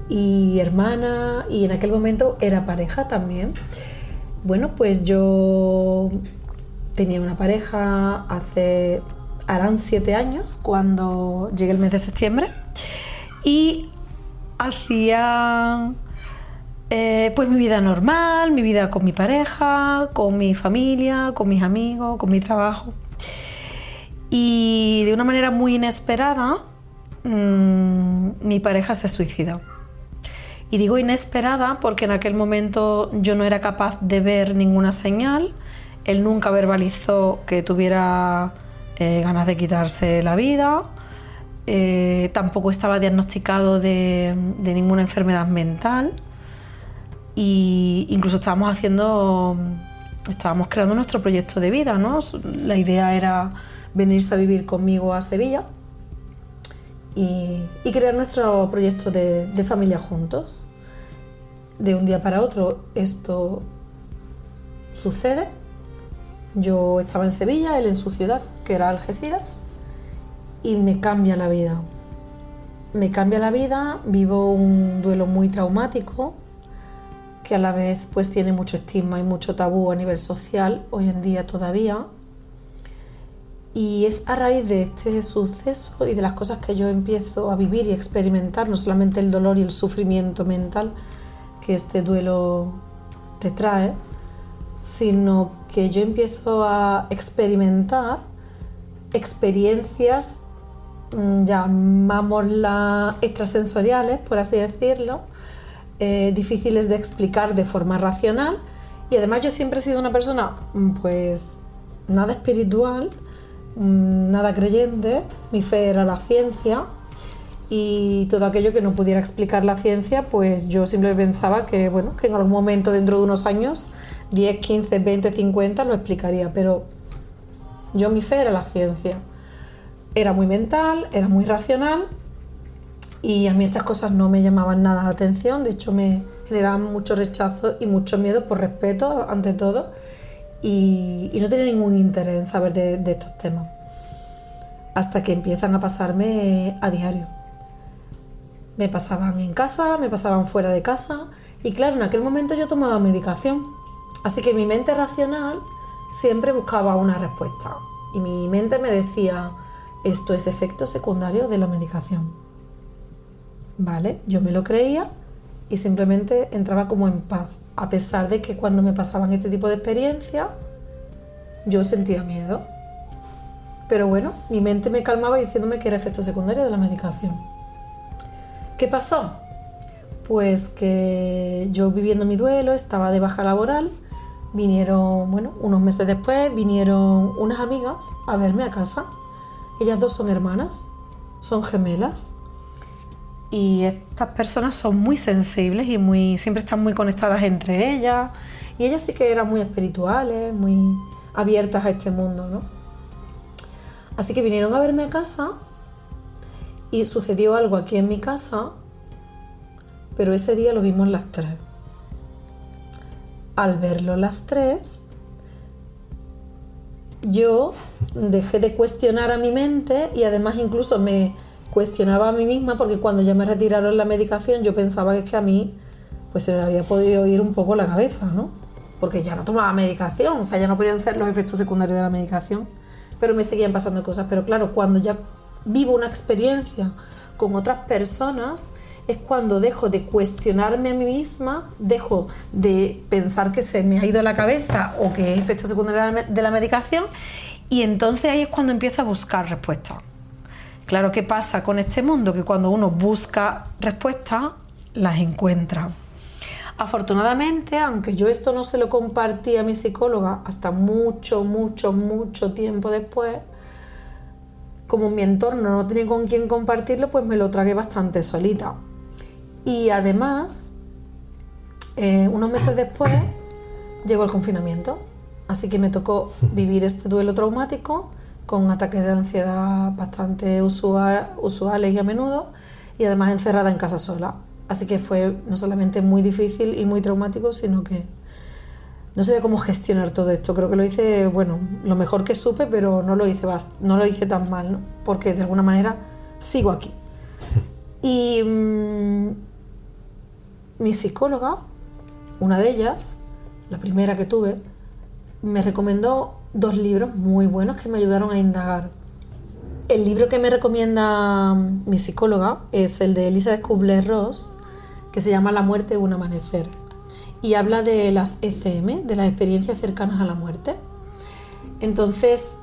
y hermana, y en aquel momento era pareja también. Bueno, pues yo tenía una pareja harán 7 años cuando llegué el mes de septiembre. Y hacía pues mi vida normal, mi vida con mi pareja, con mi familia, con mis amigos, con mi trabajo. Y de una manera muy inesperada, mi pareja se suicidó. Y digo inesperada porque en aquel momento yo no era capaz de ver ninguna señal. Él nunca verbalizó que tuviera ganas de quitarse la vida. Tampoco estaba diagnosticado de ninguna enfermedad mental, y incluso estábamos creando nuestro proyecto de vida, ¿no? La idea era venirse a vivir conmigo a Sevilla y crear nuestro proyecto de familia juntos. De un día para otro esto sucede. Yo estaba en Sevilla, él en su ciudad, que era Algeciras, y me cambia la vida. Me cambia la vida, vivo un duelo muy traumático que a la vez pues tiene mucho estigma y mucho tabú a nivel social hoy en día todavía. Y es a raíz de este suceso y de las cosas que yo empiezo a vivir y experimentar, no solamente el dolor y el sufrimiento mental que este duelo te trae, sino que yo empiezo a experimentar experiencias, llamámoslas extrasensoriales, por así decirlo, difíciles de explicar de forma racional. Y además yo siempre he sido una persona pues nada espiritual, nada creyente. Mi fe era la ciencia, y todo aquello que no pudiera explicar la ciencia, pues yo siempre pensaba que, bueno, que en algún momento dentro de unos años, 10, 15, 20, 50, lo explicaría, pero yo, mi fe era la ciencia. Era muy mental, era muy racional, y a mí estas cosas no me llamaban nada la atención. De hecho, me generaban mucho rechazo y mucho miedo, por respeto ante todo, y no tenía ningún interés en saber de estos temas. Hasta que empiezan a pasarme a diario. Me pasaban en casa, me pasaban fuera de casa, y claro, en aquel momento yo tomaba medicación. Así que mi mente racional siempre buscaba una respuesta, y mi mente me decía: esto es efecto secundario de la medicación. Vale, yo me lo creía y simplemente entraba como en paz a pesar de que cuando me pasaban este tipo de experiencias, yo sentía miedo. Pero bueno, mi mente me calmaba diciéndome que era efecto secundario de la medicación. ¿Qué pasó? Pues que yo viviendo mi duelo, estaba de baja laboral, vinieron, unos meses después, vinieron unas amigas a verme a casa. Ellas dos son hermanas, son gemelas. Y estas personas son muy sensibles y siempre están muy conectadas entre ellas. Y ellas sí que eran muy espirituales, muy abiertas a este mundo, ¿no? Así que vinieron a verme a casa y sucedió algo aquí en mi casa, pero ese día lo vimos las tres. Al verlo las tres, yo dejé de cuestionar a mi mente y además incluso me cuestionaba a mí misma, porque cuando ya me retiraron la medicación yo pensaba que es que a mí pues se me había podido ir un poco la cabeza, ¿no? Porque ya no tomaba medicación, o sea, ya no podían ser los efectos secundarios de la medicación, pero me seguían pasando cosas. Pero claro, cuando ya vivo una experiencia con otras personas es cuando dejo de cuestionarme a mí misma, dejo de pensar que se me ha ido la cabeza o que es efecto secundario de la medicación, y entonces ahí es cuando empiezo a buscar respuestas. Claro, ¿qué pasa con este mundo? Que cuando uno busca respuestas, las encuentra. Afortunadamente, aunque yo esto no se lo compartí a mi psicóloga hasta mucho tiempo después, como mi entorno no tenía con quién compartirlo, pues me lo tragué bastante solita. Y además, unos meses después, llegó el confinamiento. Así que me tocó vivir este duelo traumático con ataques de ansiedad bastante usuales y a menudo, y además encerrada en casa sola. Así que fue no solamente muy difícil y muy traumático, sino que no sabía cómo gestionar todo esto. Creo que lo hice, lo mejor que supe, pero no lo hice tan mal, ¿no? Porque de alguna manera sigo aquí. Y mi psicóloga, una de ellas, la primera que tuve, me recomendó 2 libros muy buenos que me ayudaron a indagar. El libro que me recomienda mi psicóloga es el de Elizabeth Kubler-Ross, que se llama La muerte, un amanecer, y habla de las ECM, de las experiencias cercanas a la muerte. Entonces,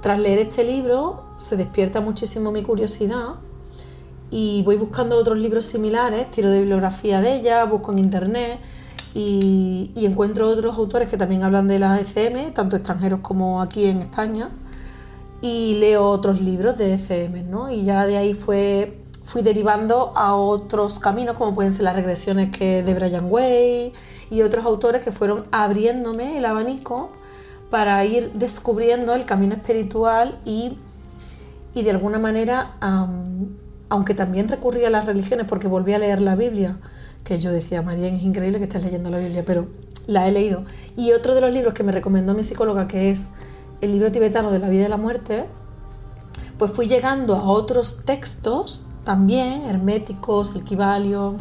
tras leer este libro, se despierta muchísimo mi curiosidad y voy buscando otros libros similares, tiro de bibliografía de ella, busco en internet y encuentro otros autores que también hablan de las ECM, tanto extranjeros como aquí en España, y leo otros libros de ECM, ¿no? Y ya de ahí fui derivando a otros caminos, como pueden ser las regresiones de Brian Way y otros autores que fueron abriéndome el abanico para ir descubriendo el camino espiritual y de alguna manera, aunque también recurrí a las religiones porque volví a leer la Biblia, que yo decía, María, es increíble que estés leyendo la Biblia, pero la he leído. Y otro de los libros que me recomendó mi psicóloga, que es el libro tibetano de la vida y la muerte, pues fui llegando a otros textos también, herméticos, el Kybalion,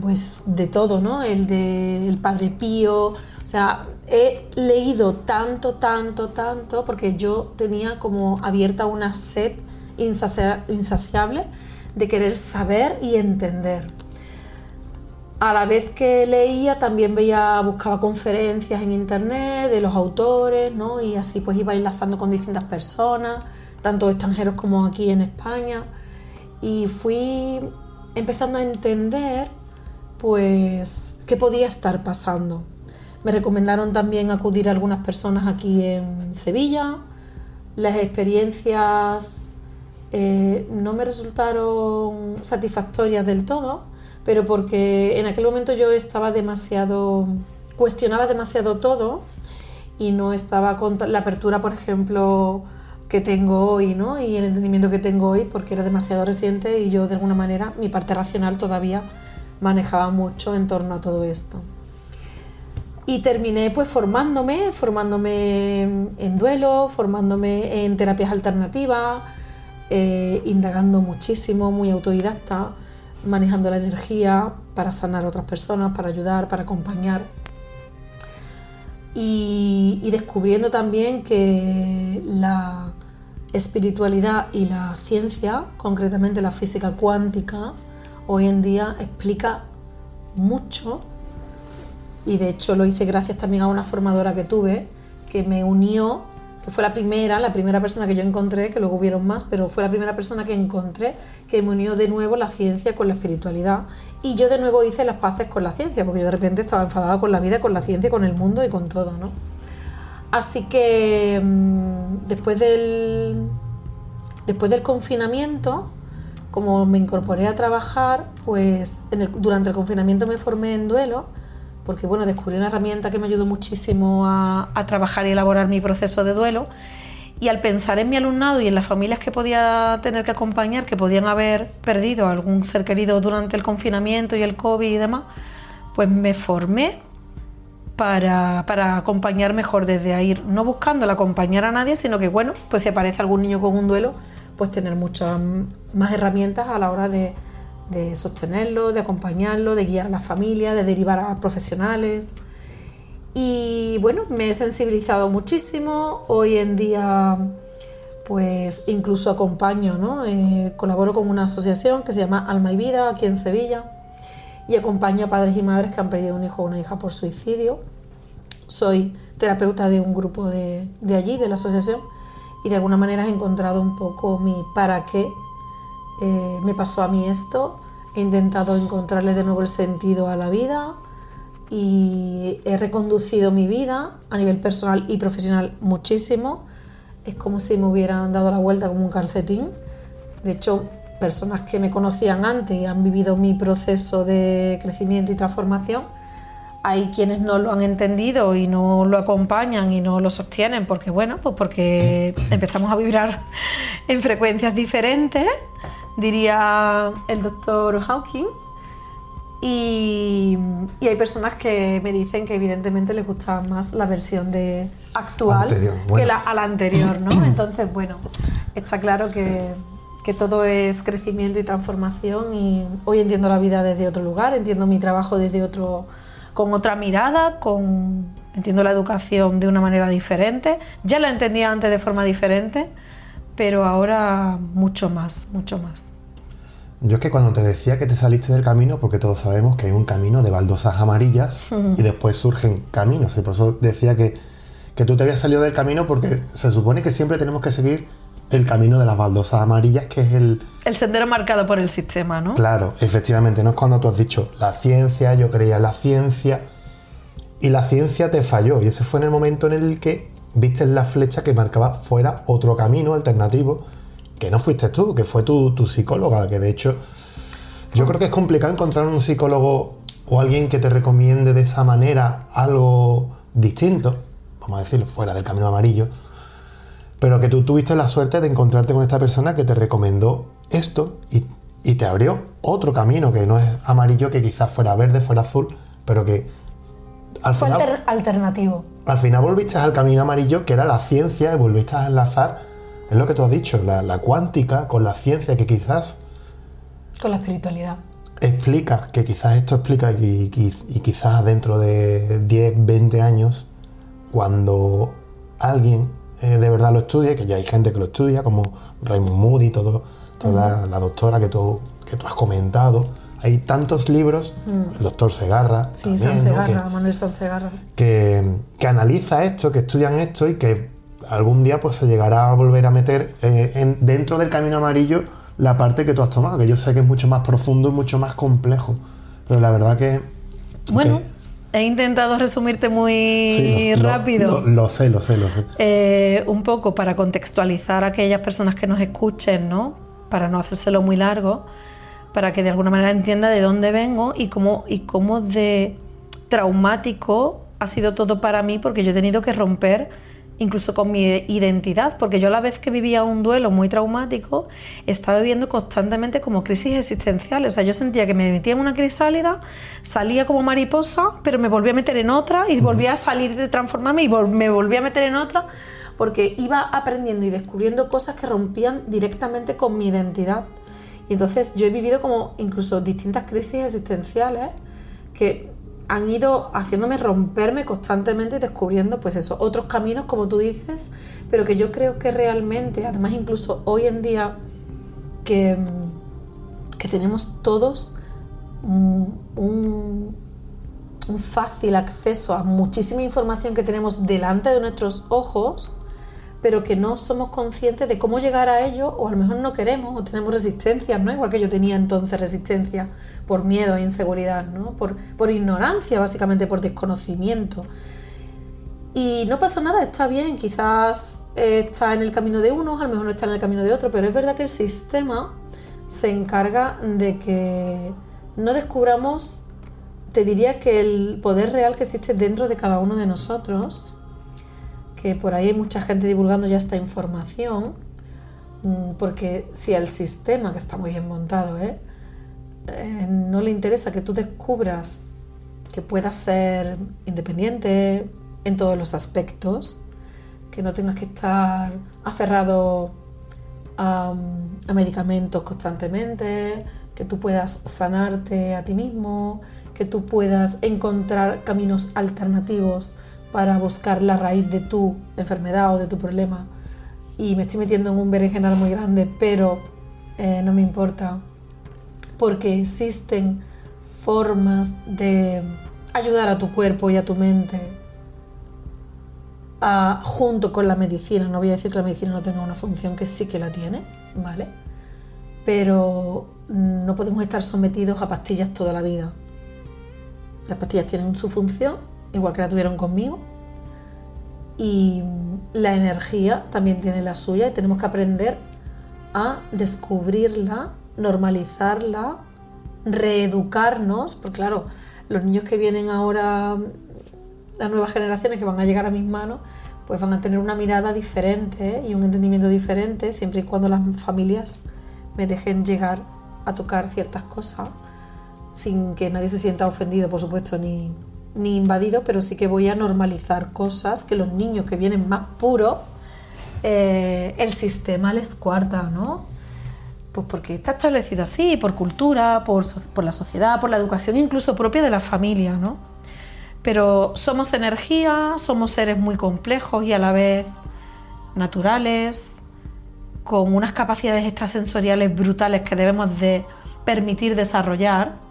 pues de todo, ¿no? El del Padre Pío. O sea, he leído tanto, porque yo tenía como abierta una sed insaciable de querer saber y entender. A la vez que leía, también buscaba conferencias en internet de los autores, ¿no? Y así pues iba enlazando con distintas personas, tanto extranjeros como aquí en España, y fui empezando a entender pues qué podía estar pasando. Me recomendaron también acudir a algunas personas aquí en Sevilla. Las experiencias no me resultaron satisfactorias del todo, pero porque en aquel momento yo cuestionaba demasiado todo y no estaba con la apertura, por ejemplo, que tengo hoy, ¿no? Y el entendimiento que tengo hoy, porque era demasiado reciente y yo de alguna manera mi parte racional todavía manejaba mucho en torno a todo esto. Y terminé pues formándome en duelo, formándome en terapias alternativas, indagando muchísimo, muy autodidacta, manejando la energía para sanar a otras personas, para ayudar, para acompañar. Y descubriendo también que la espiritualidad y la ciencia, concretamente la física cuántica, hoy en día explica mucho y de hecho lo hice gracias también a una formadora que tuve, que me unió, que fue la primera persona que yo encontré, que luego hubieron más, pero fue la primera persona que encontré que me unió de nuevo la ciencia con la espiritualidad, y yo de nuevo hice las paces con la ciencia, porque yo de repente estaba enfadada con la vida, con la ciencia, con el mundo y con todo, ¿no? Así que después del confinamiento, como me incorporé a trabajar, pues durante el confinamiento me formé en duelo, porque bueno, descubrí una herramienta que me ayudó muchísimo a trabajar y elaborar mi proceso de duelo, y al pensar en mi alumnado y en las familias que podía tener que acompañar, que podían haber perdido a algún ser querido durante el confinamiento y el COVID y demás, pues me formé para acompañar mejor desde ahí, no buscando el acompañar a nadie, sino que bueno, pues si aparece algún niño con un duelo, pues tener muchas más herramientas a la hora de sostenerlo, de acompañarlo, de guiar a la familia, de derivar a profesionales. Y bueno, me he sensibilizado muchísimo. Hoy en día pues incluso acompaño, ¿no? Colaboro con una asociación que se llama Alma y Vida aquí en Sevilla, y acompaño a padres y madres que han perdido un hijo o una hija por suicidio. Soy terapeuta de un grupo de allí, de la asociación, y de alguna manera he encontrado un poco mi para qué me pasó a mí esto. He intentado encontrarle de nuevo el sentido a la vida y he reconducido mi vida a nivel personal y profesional muchísimo. Es como si me hubieran dado la vuelta como un calcetín. De hecho, personas que me conocían antes y han vivido mi proceso de crecimiento y transformación, hay quienes no lo han entendido y no lo acompañan y no lo sostienen porque, bueno, pues porque empezamos a vibrar en frecuencias diferentes, diría el doctor Hawking, y hay personas que me dicen que evidentemente les gusta más la versión actual anterior, bueno, que a la anterior, ¿no? Entonces, bueno, está claro que todo es crecimiento y transformación, y hoy entiendo la vida desde otro lugar, entiendo mi trabajo con otra mirada, entiendo la educación de una manera diferente. Ya la entendía antes de forma diferente, pero ahora mucho más, mucho más.
Yo es que cuando te decía que te saliste del camino, porque todos sabemos que hay un camino de baldosas amarillas y después surgen caminos, y por eso decía que tú te habías salido del camino, porque se supone que siempre tenemos que seguir el camino de las baldosas amarillas, que es el
sendero marcado por el sistema, ¿no?
Claro, efectivamente, no es cuando tú has dicho la ciencia, yo creía en la ciencia, y la ciencia te falló, y ese fue en el momento en el que viste la flecha que marcaba fuera otro camino alternativo, que no fuiste tú, que fue tu psicóloga, que de hecho yo creo que es complicado encontrar un psicólogo o alguien que te recomiende de esa manera algo distinto, vamos a decir, fuera del camino amarillo, pero que tú tuviste la suerte de encontrarte con esta persona que te recomendó esto y te abrió otro camino que no es amarillo, que quizás fuera verde, fuera azul, pero que al
fue
final...
alternativo.
Al final volviste al camino amarillo, que era la ciencia, y volviste a enlazar, es lo que tú has dicho, la cuántica con la ciencia, que quizás...
Con la espiritualidad.
Explica, que quizás esto explica, y quizás dentro de 10, 20 años, cuando alguien de verdad lo estudie, que ya hay gente que lo estudia, como Raymond Moody, toda la doctora que tú has comentado. Hay tantos libros, el doctor Segarra.
Sí,
también,
San Segarra, ¿no? Manuel San Segarra.
Que analiza esto, que estudian esto, y que algún día pues se llegará a volver a meter dentro del camino amarillo la parte que tú has tomado, que yo sé que es mucho más profundo y mucho más complejo. Pero la verdad que...
Bueno, he intentado resumirte muy rápido.
Lo sé.
Un poco para contextualizar a aquellas personas que nos escuchen, ¿no? Para no hacérselo muy largo, para que de alguna manera entienda de dónde vengo y cómo de traumático ha sido todo para mí, porque yo he tenido que romper incluso con mi identidad, porque yo a la vez que vivía un duelo muy traumático, estaba viviendo constantemente como crisis existenciales. O sea, yo sentía que me metía en una crisálida, salía como mariposa, pero me volvía a meter en otra, y volvía a salir de transformarme y me volvía a meter en otra, porque iba aprendiendo y descubriendo cosas que rompían directamente con mi identidad. Y entonces yo he vivido como incluso distintas crisis existenciales que han ido haciéndome romperme constantemente y descubriendo, pues eso, otros caminos, como tú dices, pero que yo creo que realmente, además incluso hoy en día, que un fácil acceso a muchísima información que tenemos delante de nuestros ojos, pero que no somos conscientes de cómo llegar a ello, o a lo mejor no queremos, o tenemos resistencias, ¿no? Igual que yo tenía entonces resistencia por miedo e inseguridad, ¿no? Por ignorancia, básicamente por desconocimiento. Y no pasa nada, está bien, quizás está en el camino de unos, a lo mejor no está en el camino de otros, pero es verdad que el sistema se encarga de que no descubramos, te diría que el poder real que existe dentro de cada uno de nosotros, que por ahí hay mucha gente divulgando ya esta información, porque si al sistema, que está muy bien montado, no le interesa que tú descubras que puedas ser independiente en todos los aspectos, que no tengas que estar aferrado a medicamentos constantemente, que tú puedas sanarte a ti mismo, que tú puedas encontrar caminos alternativos para buscar la raíz de tu enfermedad o de tu problema. Y me estoy metiendo en un berenjenal muy grande, pero no me importa, porque existen formas de ayudar a tu cuerpo y a tu mente junto con la medicina. No voy a decir que la medicina no tenga una función, que sí que la tiene, ¿vale? Pero no podemos estar sometidos a pastillas toda la vida. Las pastillas tienen su función, igual que la tuvieron conmigo, y la energía también tiene la suya, y tenemos que aprender a descubrirla, normalizarla, reeducarnos, porque claro, los niños que vienen ahora, las nuevas generaciones que van a llegar a mis manos, pues van a tener una mirada diferente y un entendimiento diferente, siempre y cuando las familias me dejen llegar a tocar ciertas cosas sin que nadie se sienta ofendido, por supuesto, ni invadido, pero sí que voy a normalizar cosas que los niños que vienen más puros, el sistema les coarta, ¿no? Pues porque está establecido así, por cultura, por la sociedad, por la educación incluso propia de la familia, ¿no? Pero somos energía, somos seres muy complejos y a la vez naturales, con unas capacidades extrasensoriales brutales que debemos de permitir desarrollar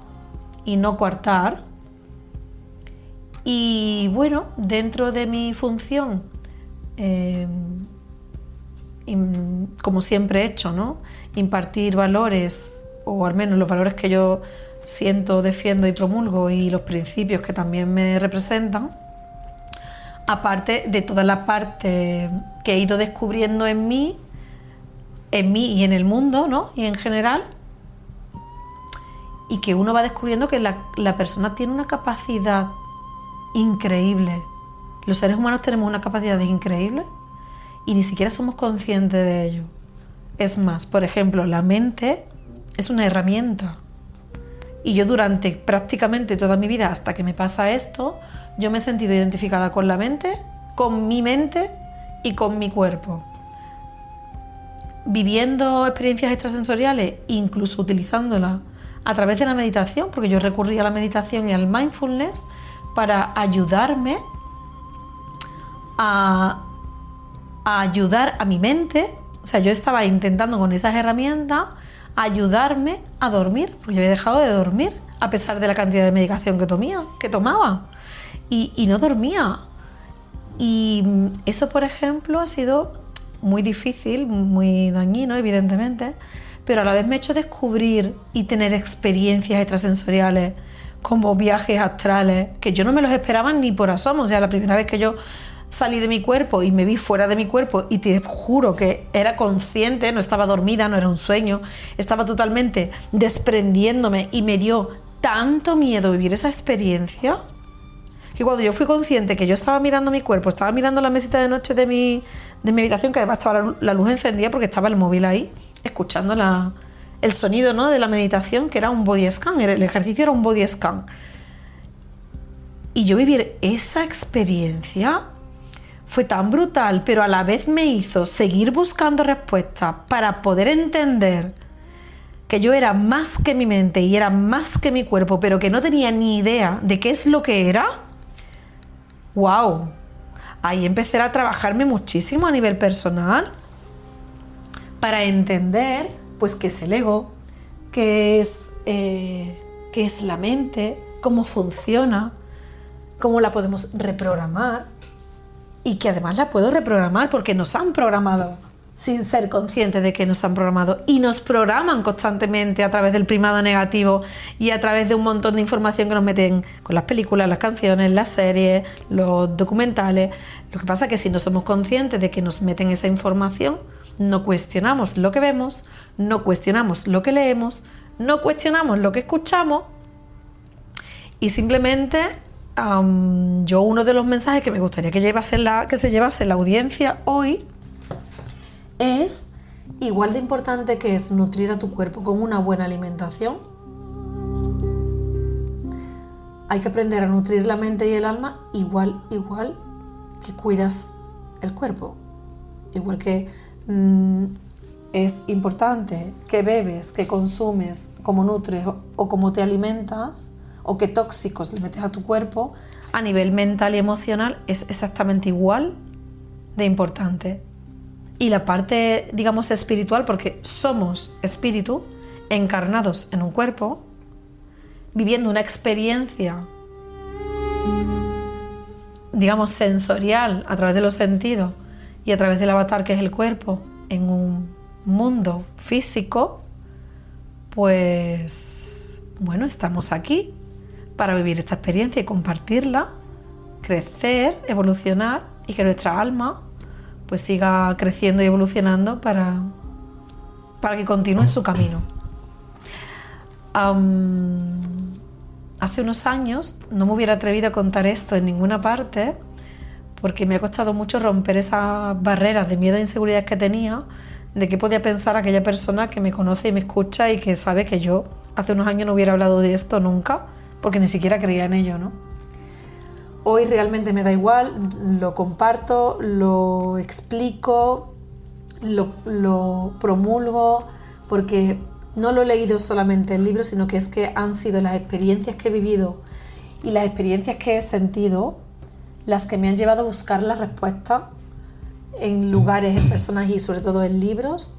y no coartar. Y bueno, dentro de mi función, como siempre he hecho, ¿no? Impartir valores, o al menos los valores que yo siento, defiendo y promulgo, y los principios que también me representan, aparte de toda la parte que he ido descubriendo en mí y en el mundo, ¿no? Y en general, y que uno va descubriendo que la persona tiene una capacidad increíble. Los seres humanos tenemos una capacidad increíble y ni siquiera somos conscientes de ello. Es más, por ejemplo, la mente es una herramienta. Y yo durante prácticamente toda mi vida, hasta que me pasa esto, yo me he sentido identificada con la mente, con mi mente y con mi cuerpo. Viviendo experiencias extrasensoriales, incluso utilizándolas a través de la meditación, porque yo recurrí a la meditación y al mindfulness para ayudarme a ayudar a mi mente. O sea, yo estaba intentando con esas herramientas ayudarme a dormir, porque yo había dejado de dormir a pesar de la cantidad de medicación que tomaba y no dormía. Y eso, por ejemplo, ha sido muy difícil, muy dañino, evidentemente, pero a la vez me ha hecho descubrir y tener experiencias extrasensoriales como viajes astrales, que yo no me los esperaba ni por asomo. O sea, la primera vez que yo salí de mi cuerpo y me vi fuera de mi cuerpo, y te juro que era consciente, no estaba dormida, no era un sueño, estaba totalmente desprendiéndome, y me dio tanto miedo vivir esa experiencia, que cuando yo fui consciente que yo estaba mirando mi cuerpo, estaba mirando la mesita de noche de mi habitación, que además estaba la luz encendida porque estaba el móvil ahí, escuchando el sonido, ¿no?, de la meditación, que era un body scan, el ejercicio era un body scan. Y yo vivir esa experiencia fue tan brutal, pero a la vez me hizo seguir buscando respuestas para poder entender que yo era más que mi mente y era más que mi cuerpo, pero que no tenía ni idea de qué es lo que era. ¡Wow! Ahí empecé a trabajarme muchísimo a nivel personal para entender, pues, qué es el ego, qué es la mente, cómo funciona, cómo la podemos reprogramar y que además la puedo reprogramar porque nos han programado sin ser conscientes de que nos han programado y nos programan constantemente a través del primado negativo y a través de un montón de información que nos meten con las películas, las canciones, las series, los documentales. Lo que pasa es que si no somos conscientes de que nos meten esa información, no cuestionamos lo que vemos, no cuestionamos lo que leemos, no cuestionamos lo que escuchamos y simplemente yo uno de los mensajes que me gustaría que se llevase la audiencia hoy es igual de importante que es nutrir a tu cuerpo con una buena alimentación. Hay que aprender a nutrir la mente y el alma igual que cuidas el cuerpo. Igual que es importante que bebes, que consumes, cómo nutres o cómo te alimentas o qué tóxicos le metes a tu cuerpo, a nivel mental y emocional es exactamente igual de importante. Y la parte, digamos, espiritual, porque somos espíritu encarnados en un cuerpo, viviendo una experiencia, digamos, sensorial a través de los sentidos y a través del avatar que es el cuerpo en un mundo físico, pues, bueno, estamos aquí para vivir esta experiencia y compartirla, crecer, evolucionar y que nuestra alma pues siga creciendo y evolucionando para que continúe su camino. Hace unos años no me hubiera atrevido a contar esto en ninguna parte porque me ha costado mucho romper esas barreras de miedo e inseguridad que tenía de qué podía pensar aquella persona que me conoce y me escucha y que sabe que yo hace unos años no hubiera hablado de esto nunca porque ni siquiera creía en ello, ¿no? Hoy realmente me da igual, lo comparto, lo explico, lo promulgo, porque no lo he leído solamente en libros, sino que es que han sido las experiencias que he vivido y las experiencias que he sentido las que me han llevado a buscar la respuesta en lugares, en personas y sobre todo en libros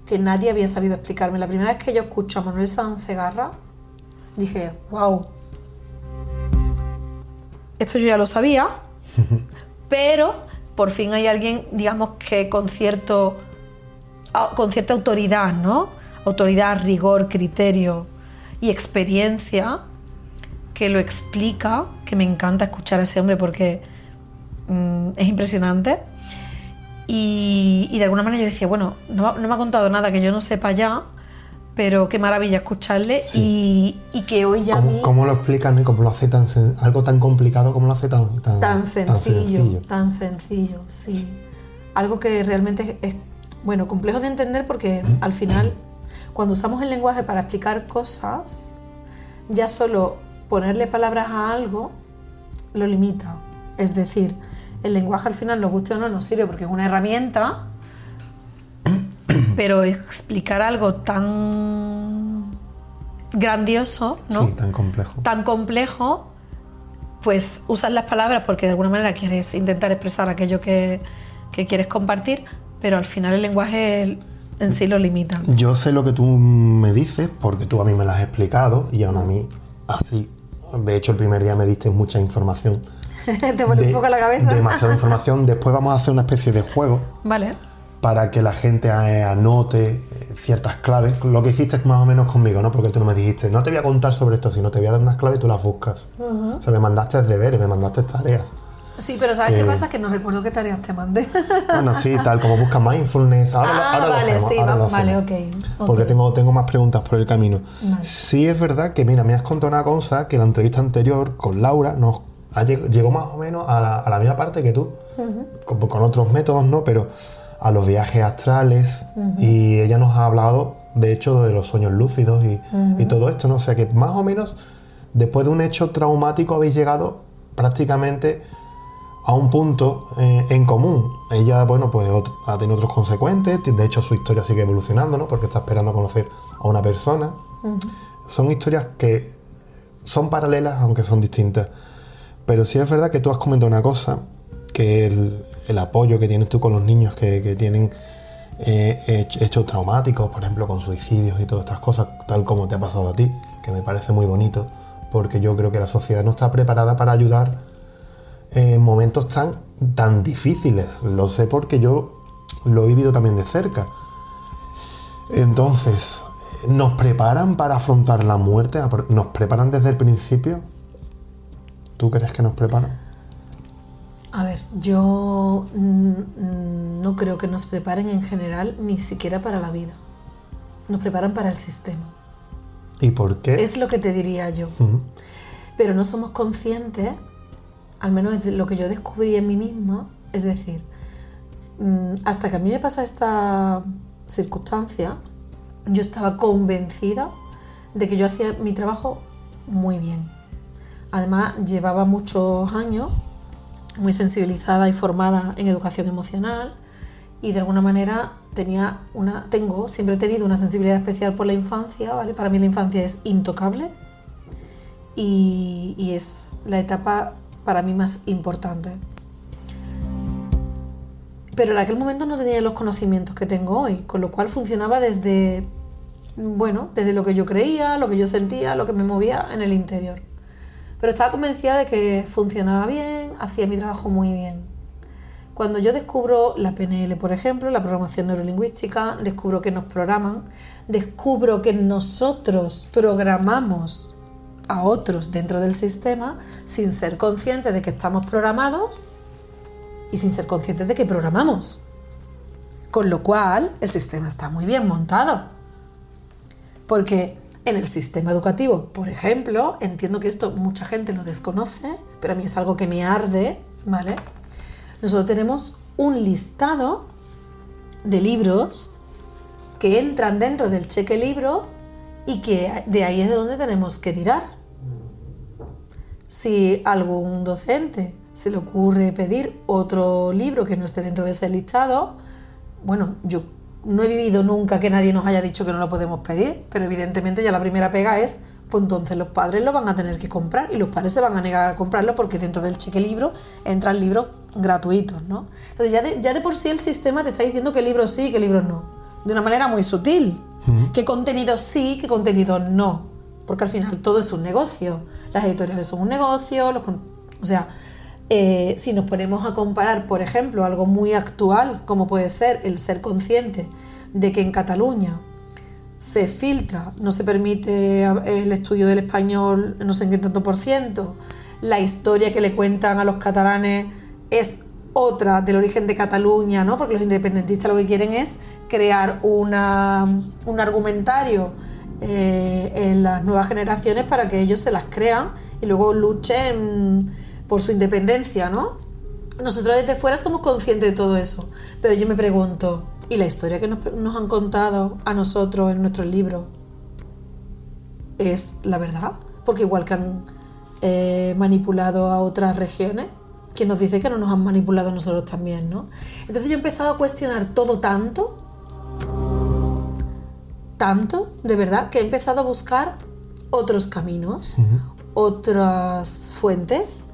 que nadie había sabido explicarme. La primera vez que yo escucho a Manuel Sanz Segarra, dije, wow. Esto yo ya lo sabía, pero por fin hay alguien, digamos que con cierta autoridad, ¿no? Autoridad, rigor, criterio y experiencia que lo explica, que me encanta escuchar a ese hombre porque es impresionante. Y de alguna manera yo decía, bueno, no me ha contado nada que yo no sepa ya, pero qué maravilla escucharle, sí. y que hoy ya
¿Cómo lo explican y cómo lo hace algo tan complicado, cómo lo hace
tan sencillo, sí. Algo que realmente es, bueno, complejo de entender porque al final, cuando usamos el lenguaje para explicar cosas, ya solo ponerle palabras a algo lo limita. Es decir, el lenguaje al final, nos guste o no, nos sirve porque es una herramienta, pero explicar algo tan grandioso, ¿no?
Sí, tan complejo,
pues usas las palabras porque de alguna manera quieres intentar expresar aquello que quieres compartir, pero al final el lenguaje en sí lo limita.
Yo sé lo que tú me dices porque tú a mí me lo has explicado y aún a mí así, de hecho el primer día me diste mucha información.
Te pone un poco la cabeza.
Demasiada información. Después vamos a hacer una especie de juego.
Vale.
Para que la gente anote ciertas claves. Lo que hiciste es más o menos conmigo, ¿no? Porque tú no me dijiste, no te voy a contar sobre esto, sino te voy a dar unas claves y tú las buscas. O sea, me mandaste deberes, me mandaste tareas.
Sí, pero ¿sabes qué pasa? Que no recuerdo qué tareas te mandé.
Bueno, sí, tal como busca mindfulness. Ahora
vale,
lo hacemos.
Sí,
ahora
vale,
ok. Porque tengo más preguntas por el camino. Vale. Sí es verdad que, mira, me has contado una cosa, que la entrevista anterior con Laura llegó más o menos a la misma parte que tú, con otros métodos, ¿no? Pero a los viajes astrales, y ella nos ha hablado, de hecho, de los sueños lúcidos y todo esto, ¿no? O sea que más o menos, después de un hecho traumático habéis llegado prácticamente a un punto en común. Ella, bueno, pues ha tenido otros consecuentes, de hecho su historia sigue evolucionando, ¿no? Porque está esperando a conocer a una persona. Son historias que son paralelas, aunque son distintas. Pero sí es verdad que tú has comentado una cosa, que el apoyo que tienes tú con los niños que tienen hechos traumáticos, por ejemplo con suicidios y todas estas cosas, tal como te ha pasado a ti, que me parece muy bonito, porque yo creo que la sociedad no está preparada para ayudar momentos tan difíciles. Lo sé porque yo lo he vivido también de cerca. Entonces, ¿nos preparan para afrontar la muerte? ¿Nos preparan desde el principio? ¿Tú crees que nos preparan?
A ver, yo no creo que nos preparen en general ni siquiera para la vida. Nos preparan para el sistema.
¿Y por qué?
Es lo que te diría yo. Pero no somos conscientes, al menos de lo que yo descubrí en mí misma, es decir, hasta que a mí me pasa esta circunstancia, yo estaba convencida de que yo hacía mi trabajo muy bien. Además, llevaba muchos años muy sensibilizada y formada en educación emocional y de alguna manera siempre he tenido una sensibilidad especial por la infancia, ¿vale? Para mí la infancia es intocable y es la etapa para mí más importante. Pero en aquel momento no tenía los conocimientos que tengo hoy, con lo cual funcionaba desde lo que yo creía, lo que yo sentía, lo que me movía en el interior. Pero estaba convencida de que funcionaba bien, hacía mi trabajo muy bien. Cuando yo descubro la PNL, por ejemplo, la programación neurolingüística, descubro que nos programan, descubro que nosotros programamos a otros dentro del sistema sin ser conscientes de que estamos programados y sin ser conscientes de que programamos. Con lo cual, el sistema está muy bien montado. Porque en el sistema educativo, por ejemplo, entiendo que esto mucha gente lo desconoce, pero a mí es algo que me arde, ¿vale? Nosotros tenemos un listado de libros que entran dentro del cheque libro y que de ahí es de donde tenemos que tirar. Si a algún docente se le ocurre pedir otro libro que no esté dentro de ese listado, bueno, yo no he vivido nunca que nadie nos haya dicho que no lo podemos pedir, pero evidentemente ya la primera pega es, pues entonces los padres lo van a tener que comprar y los padres se van a negar a comprarlo porque dentro del cheque libro entran libros gratuitos, ¿no? Entonces ya de por sí el sistema te está diciendo qué libros sí y qué libros no, de una manera muy sutil, qué contenidos sí, qué contenidos no, porque al final todo es un negocio, las editoriales son un negocio, si nos ponemos a comparar, por ejemplo, algo muy actual, como puede ser el ser consciente de que en Cataluña se filtra, no se permite el estudio del español, no sé en qué tanto por ciento, la historia que le cuentan a los catalanes es otra del origen de Cataluña, ¿no? Porque los independentistas lo que quieren es crear un argumentario en las nuevas generaciones para que ellos se las crean y luego luchen por su independencia, ¿no? Nosotros desde fuera somos conscientes de todo eso, pero yo me pregunto, ¿y la historia que nos han contado a nosotros en nuestros libros es la verdad? Porque igual que han manipulado a otras regiones, ¿quién nos dice que no nos han manipulado a nosotros también, ¿no? Entonces yo he empezado a cuestionar todo tanto, de verdad, que he empezado a buscar otros caminos, otras fuentes,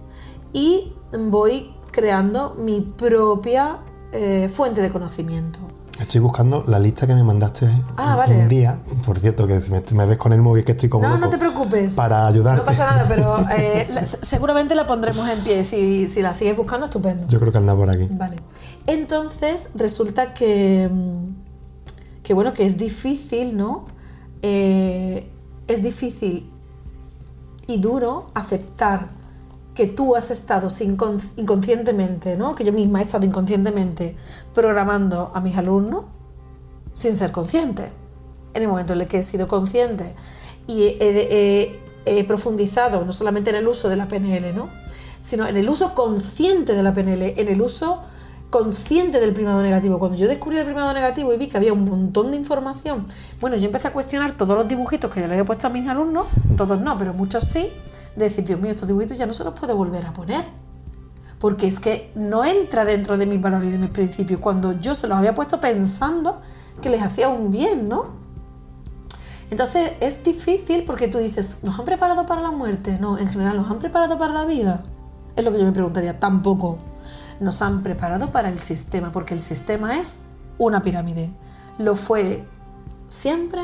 y voy creando mi propia fuente de conocimiento. Estoy buscando la lista que me mandaste un día. Por cierto, que si me ves con el móvil que estoy como loco. No te preocupes. Para ayudarte. No pasa nada, pero seguramente la pondremos en pie. Si la sigues buscando, estupendo. Yo creo que anda por aquí. Vale. Entonces, resulta que es difícil, ¿no? Es difícil y duro aceptar que tú has estado inconscientemente, ¿no? Que yo misma he estado inconscientemente programando a mis alumnos sin ser consciente. En el momento en el que he sido consciente y he profundizado no solamente en el uso de la PNL, ¿no? Sino en el uso consciente de la PNL, en el uso consciente del primado negativo. Cuando yo descubrí el primado negativo y vi que había un montón de información, bueno, yo empecé a cuestionar todos los dibujitos que yo le había puesto a mis alumnos, todos no, pero muchos sí, de decir, Dios mío, estos dibujitos ya no se los puedo volver a poner, porque es que no entra dentro de mis valores y de mis principios, cuando yo se los había puesto pensando que les hacía un bien, ¿no? Entonces es difícil porque tú dices, ¿nos han preparado para la muerte? No, en general, ¿nos han preparado para la vida? Es lo que yo me preguntaría, tampoco. Nos han preparado para el sistema, porque el sistema es una pirámide. Lo fue siempre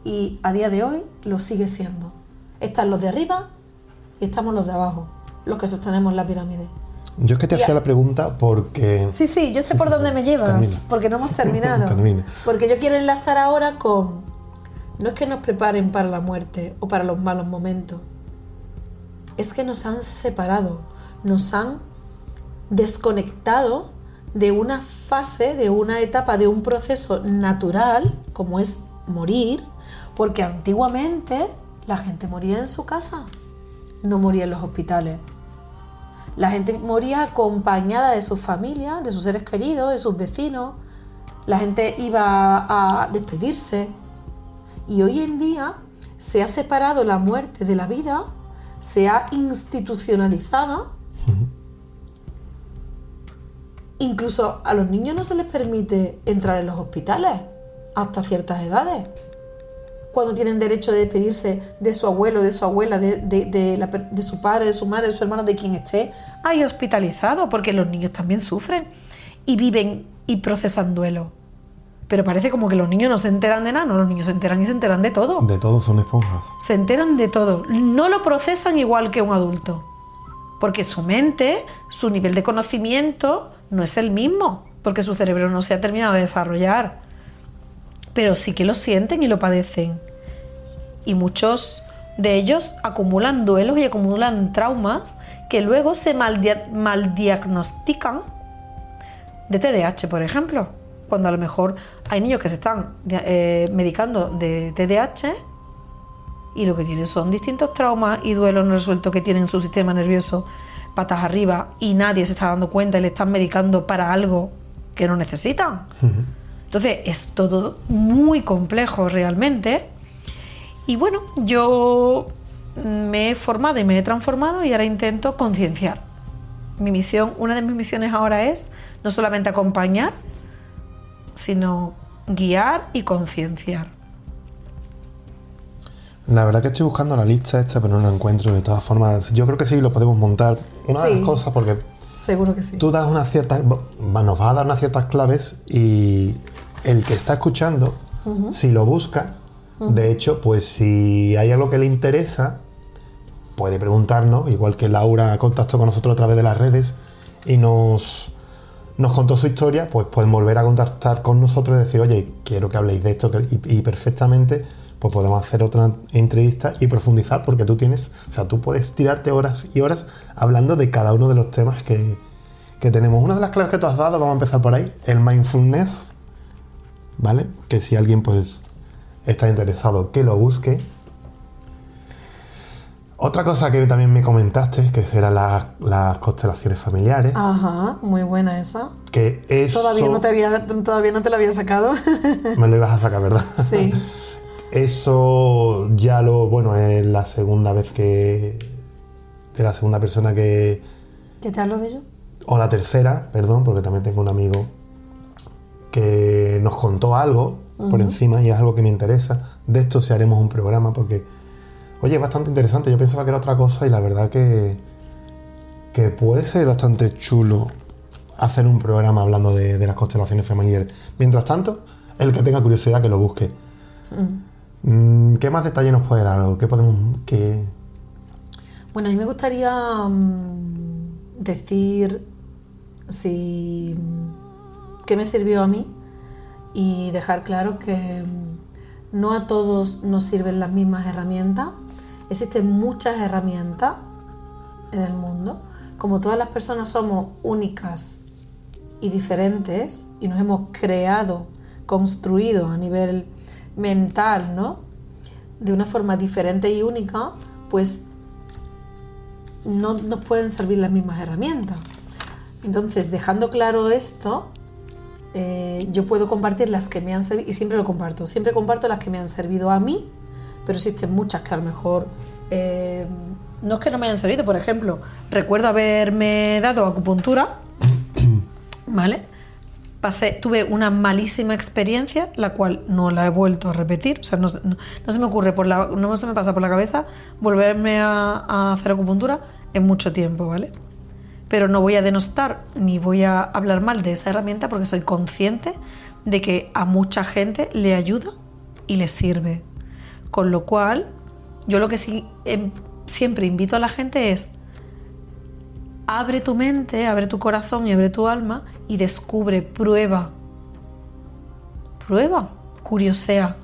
y a día de hoy lo sigue siendo. Están los de arriba y estamos los de abajo. los que sostenemos la pirámide.
Yo es que te hacía la pregunta porque...
Sí, yo sé por dónde me llevas,
Termina.
porque no hemos terminado.
Termina.
Porque yo quiero enlazar ahora con... No es que nos preparen para la muerte o para los malos momentos, es que nos han separado, nos han desconectado de una fase, de una etapa, de un proceso natural, como es morir, porque antiguamente la gente moría en su casa, no moría en los hospitales. La gente moría acompañada de su familia, de sus seres queridos, de sus vecinos. La gente iba a despedirse. Y hoy en día se ha separado la muerte de la vida, se ha institucionalizado. Incluso a los niños no se les permite entrar en los hospitales hasta ciertas edades, cuando tienen derecho de despedirse de su abuelo, de su abuela, de su padre, de su madre, de su hermano, de quien esté ahí hospitalizado, porque los niños también sufren y viven y procesan duelo. Pero parece como que los niños no se enteran de nada. No, los niños se enteran y se enteran de todo.
De todo, son esponjas.
Se enteran de todo. No lo procesan igual que un adulto, porque su mente, su nivel de conocimiento no es el mismo, porque su cerebro no se ha terminado de desarrollar. Pero sí que lo sienten y lo padecen. Y muchos de ellos acumulan duelos y acumulan traumas que luego se maldiagnostican de TDAH, por ejemplo. Cuando a lo mejor hay niños que se están medicando de TDAH y lo que tienen son distintos traumas y duelos no resueltos que tienen en su sistema nervioso patas arriba, y nadie se está dando cuenta y le están medicando para algo que no necesitan. Entonces es todo muy complejo realmente. Y bueno, yo me he formado y me he transformado y ahora intento concienciar. Mi misión, una de mis misiones ahora es no solamente acompañar, sino guiar y concienciar.
La verdad que estoy buscando la lista esta, pero no la encuentro. De todas formas, yo creo que sí lo podemos montar. Una de las cosas, porque
seguro que sí.
Tú das unas ciertas, nos vas a dar unas ciertas claves, y el que está escuchando, si lo busca, de hecho, pues si hay algo que le interesa, puede preguntarnos, igual que Laura contactó con nosotros a través de las redes y nos contó su historia, pues pueden volver a contactar con nosotros y decir, oye, quiero que habléis de esto, y perfectamente pues podemos hacer otra entrevista y profundizar, porque tú puedes tirarte horas y horas hablando de cada uno de los temas que tenemos. Una de las claves que tú has dado, vamos a empezar por ahí, el mindfulness, ¿vale? Que si alguien pues está interesado, que lo busque. Otra cosa que también me comentaste, que eran las constelaciones familiares.
Ajá, muy buena esa.
Que eso...
Todavía no te la había sacado.
Me lo ibas a sacar, ¿verdad?
Sí.
Eso ya es la segunda vez de la segunda persona que...
¿Que te hablo de ello?
O la tercera, perdón, porque también tengo un amigo que nos contó algo por encima, y es algo que me interesa. De esto sí haremos un programa, porque, oye, es bastante interesante. Yo pensaba que era otra cosa, y la verdad que puede ser bastante chulo hacer un programa hablando de las constelaciones familiares. Mientras tanto, el que tenga curiosidad, que lo busque. ¿Qué más detalle nos puede dar? ¿Qué podemos...?
Bueno, a mí me gustaría decir qué me sirvió a mí, y dejar claro que no a todos nos sirven las mismas herramientas. Existen muchas herramientas en el mundo. Como todas las personas somos únicas y diferentes, y nos hemos construido a nivel mental, ¿no?, de una forma diferente y única, pues no nos pueden servir las mismas herramientas. Entonces, dejando claro esto, yo puedo compartir las que me han servido, y siempre comparto las que me han servido a mí, pero existen muchas que a lo mejor no es que no me hayan servido. Por ejemplo, recuerdo haberme dado acupuntura, ¿vale? Tuve una malísima experiencia, la cual no la he vuelto a repetir. O sea, no se me ocurre, no se me pasa por la cabeza volverme a hacer acupuntura en mucho tiempo, ¿vale? Pero no voy a denostar ni voy a hablar mal de esa herramienta, porque soy consciente de que a mucha gente le ayuda y le sirve. Con lo cual, yo lo que sí siempre invito a la gente es abre tu mente, abre tu corazón y abre tu alma y descubre, prueba, curiosea,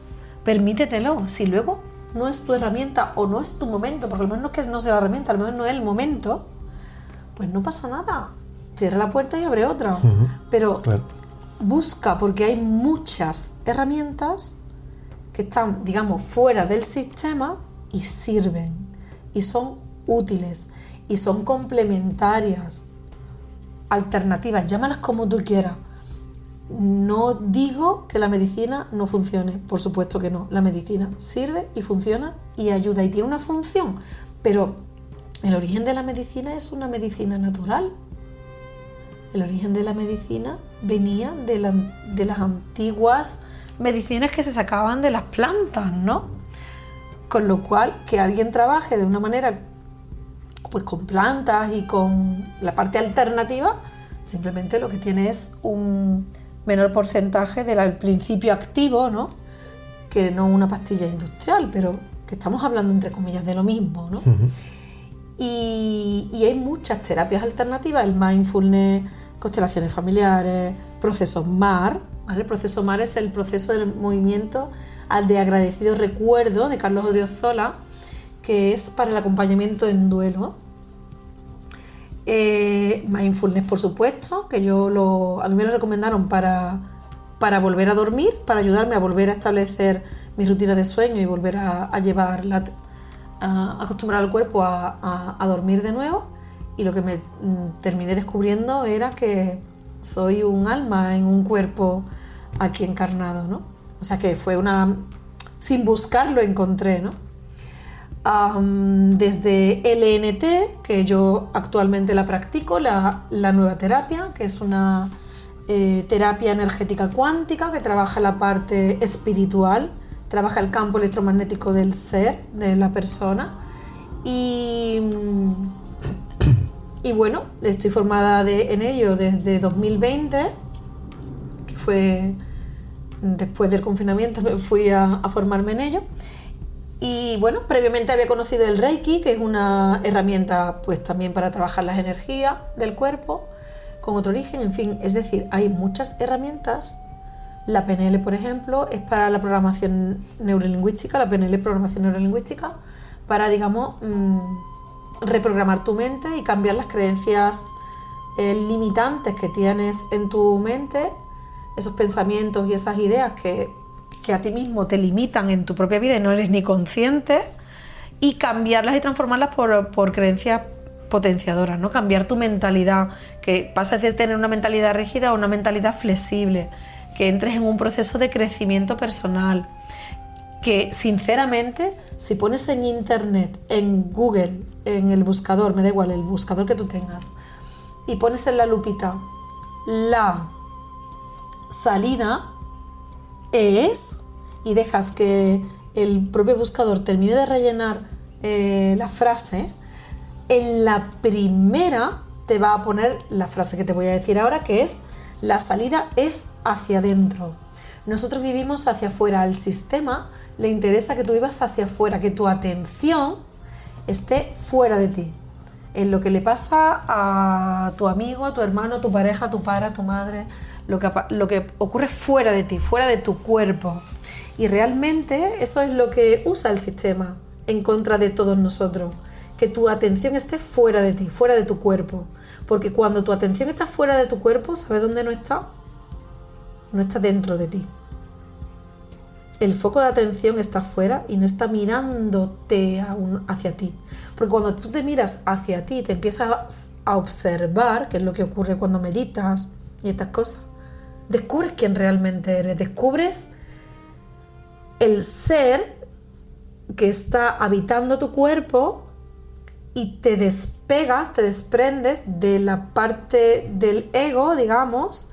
permítetelo. Si luego no es tu herramienta o no es tu momento, porque a lo mejor no es que no sea la herramienta, a lo mejor no es el momento, pues no pasa nada. Cierra la puerta y abre otra. Pero claro, busca, porque hay muchas herramientas que están, digamos, fuera del sistema y sirven, y son útiles, y son complementarias, alternativas, llámalas como tú quieras. No digo que la medicina no funcione, por supuesto que no. La medicina sirve y funciona y ayuda y tiene una función, pero el origen de la medicina es una medicina natural. El origen de la medicina venía de las antiguas medicinas que se sacaban de las plantas, ¿no? Con lo cual, que alguien trabaje de una manera, pues con plantas y con la parte alternativa, simplemente lo que tiene es un menor porcentaje del principio activo, ¿no? Que no una pastilla industrial, pero que estamos hablando entre comillas de lo mismo, ¿no? Y hay muchas terapias alternativas, el mindfulness, constelaciones familiares, procesos MAR, ¿vale? El proceso MAR es el proceso del movimiento de agradecido recuerdo de Carlos Odriozola, que es para el acompañamiento en duelo. Mindfulness, por supuesto, que a mí me lo recomendaron para volver a dormir, para ayudarme a volver a establecer mi rutina de sueño y volver a acostumbrar al cuerpo a dormir de nuevo. Y lo que me terminé descubriendo era que soy un alma en un cuerpo aquí encarnado, ¿no? O sea que fue sin buscarlo encontré, ¿no? Desde LNT, que yo actualmente la practico, la nueva terapia, que es una terapia energética cuántica que trabaja la parte espiritual, trabaja el campo electromagnético del ser, de la persona. Y bueno, estoy formada en ello desde 2020, que fue después del confinamiento, me fui a formarme en ello. Y bueno, previamente había conocido el Reiki, que es una herramienta pues también para trabajar las energías del cuerpo, con otro origen, en fin, es decir, hay muchas herramientas. La PNL, por ejemplo, es para la programación neurolingüística, la PNL programación neurolingüística, para, digamos, reprogramar tu mente y cambiar las creencias limitantes que tienes en tu mente, esos pensamientos y esas ideas que a ti mismo te limitan en tu propia vida y no eres ni consciente, y cambiarlas y transformarlas por creencias potenciadoras, ¿no? Cambiar tu mentalidad, que pasa de tener una mentalidad rígida a una mentalidad flexible, que entres en un proceso de crecimiento personal, que sinceramente, si pones en internet, en Google, en el buscador, me da igual, el buscador que tú tengas, y pones en la lupita la salida es, y dejas que el propio buscador termine de rellenar la frase, en la primera te va a poner la frase que te voy a decir ahora, que es: la salida es hacia adentro. Nosotros vivimos hacia afuera, al sistema le interesa que tú vivas hacia afuera, que tu atención esté fuera de ti, en lo que le pasa a tu amigo, a tu hermano, a tu pareja, a tu padre, a tu madre, lo que ocurre fuera de ti, fuera de tu cuerpo. Y realmente eso es lo que usa el sistema en contra de todos nosotros, que tu atención esté fuera de ti, fuera de tu cuerpo. Porque cuando tu atención está fuera de tu cuerpo, ¿sabes dónde no está? No está dentro de ti. El foco de atención está fuera y no está mirándote hacia ti. Porque cuando tú te miras hacia ti, te empiezas a observar, que es lo que ocurre cuando meditas y estas cosas, descubres quién realmente eres, descubres el ser que está habitando tu cuerpo y te despegas, te desprendes de la parte del ego, digamos,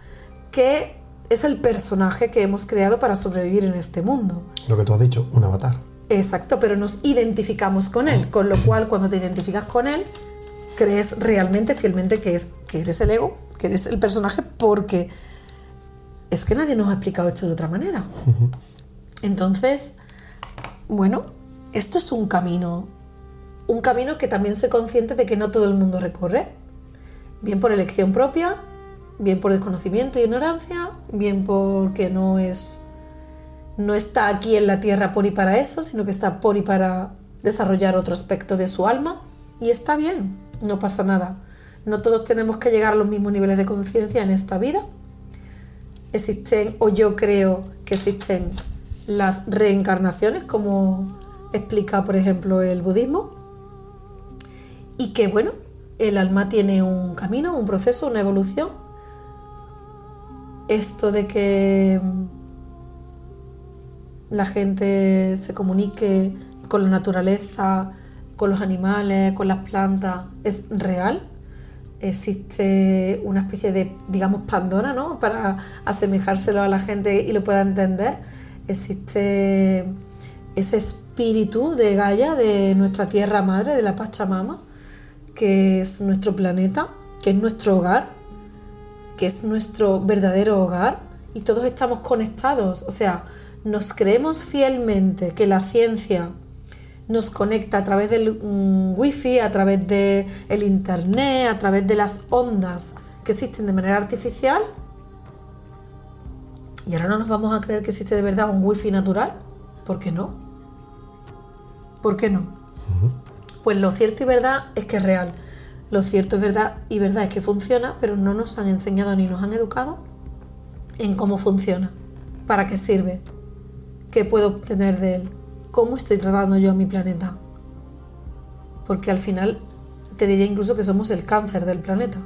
que es el personaje que hemos creado para sobrevivir en este mundo.
Lo que tú has dicho, un avatar.
Exacto, pero nos identificamos con él, con lo cual cuando te identificas con él, crees realmente, fielmente que eres el ego, que eres el personaje, porque es que nadie nos ha explicado esto de otra manera. Entonces, bueno, esto es un camino que también soy consciente de que no todo el mundo recorre. bien por elección propia, bien por desconocimiento y ignorancia, bien porque no está aquí en la tierra por y para eso, sino que está por y para desarrollar otro aspecto de su alma, y está bien, no pasa nada. No todos tenemos que llegar a los mismos niveles de conciencia en esta vida. Existen, o yo creo que existen, las reencarnaciones, como explica, por ejemplo, el budismo, y que, bueno, el alma tiene un camino, un proceso, una evolución. Esto de que la gente se comunique con la naturaleza, con los animales, con las plantas, es real. Existe una especie de, digamos, Pandora, ¿no?, para asemejárselo a la gente y lo pueda entender. Existe ese espíritu de Gaia, de nuestra tierra madre, de la Pachamama, que es nuestro planeta, que es nuestro hogar, que es nuestro verdadero hogar, y todos estamos conectados. O sea, nos creemos fielmente que la ciencia nos conecta a través del wifi, a través del internet, a través de las ondas que existen de manera artificial, y ahora no nos vamos a creer que existe de verdad un wifi natural. ¿Por qué no? ¿Por qué no? Pues lo cierto y verdad es que es real. Lo cierto es verdad y verdad es que funciona, pero no nos han enseñado ni nos han educado en cómo funciona, para qué sirve, qué puedo obtener de él, cómo estoy tratando yo a mi planeta. Porque al final te diría incluso que somos el cáncer del planeta.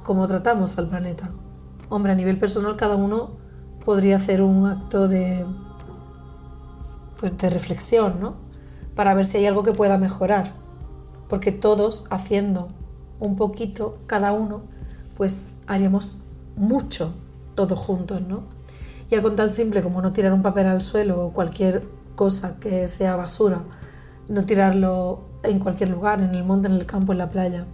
¿Cómo tratamos al planeta? Hombre, a nivel personal cada uno podría hacer un acto de reflexión, ¿no?, para ver si hay algo que pueda mejorar, porque todos haciendo un poquito cada uno, pues haríamos mucho todos juntos, ¿no? Y algo tan simple como no tirar un papel al suelo o cualquier cosa que sea basura, no tirarlo en cualquier lugar, en el monte, en el campo, en la playa.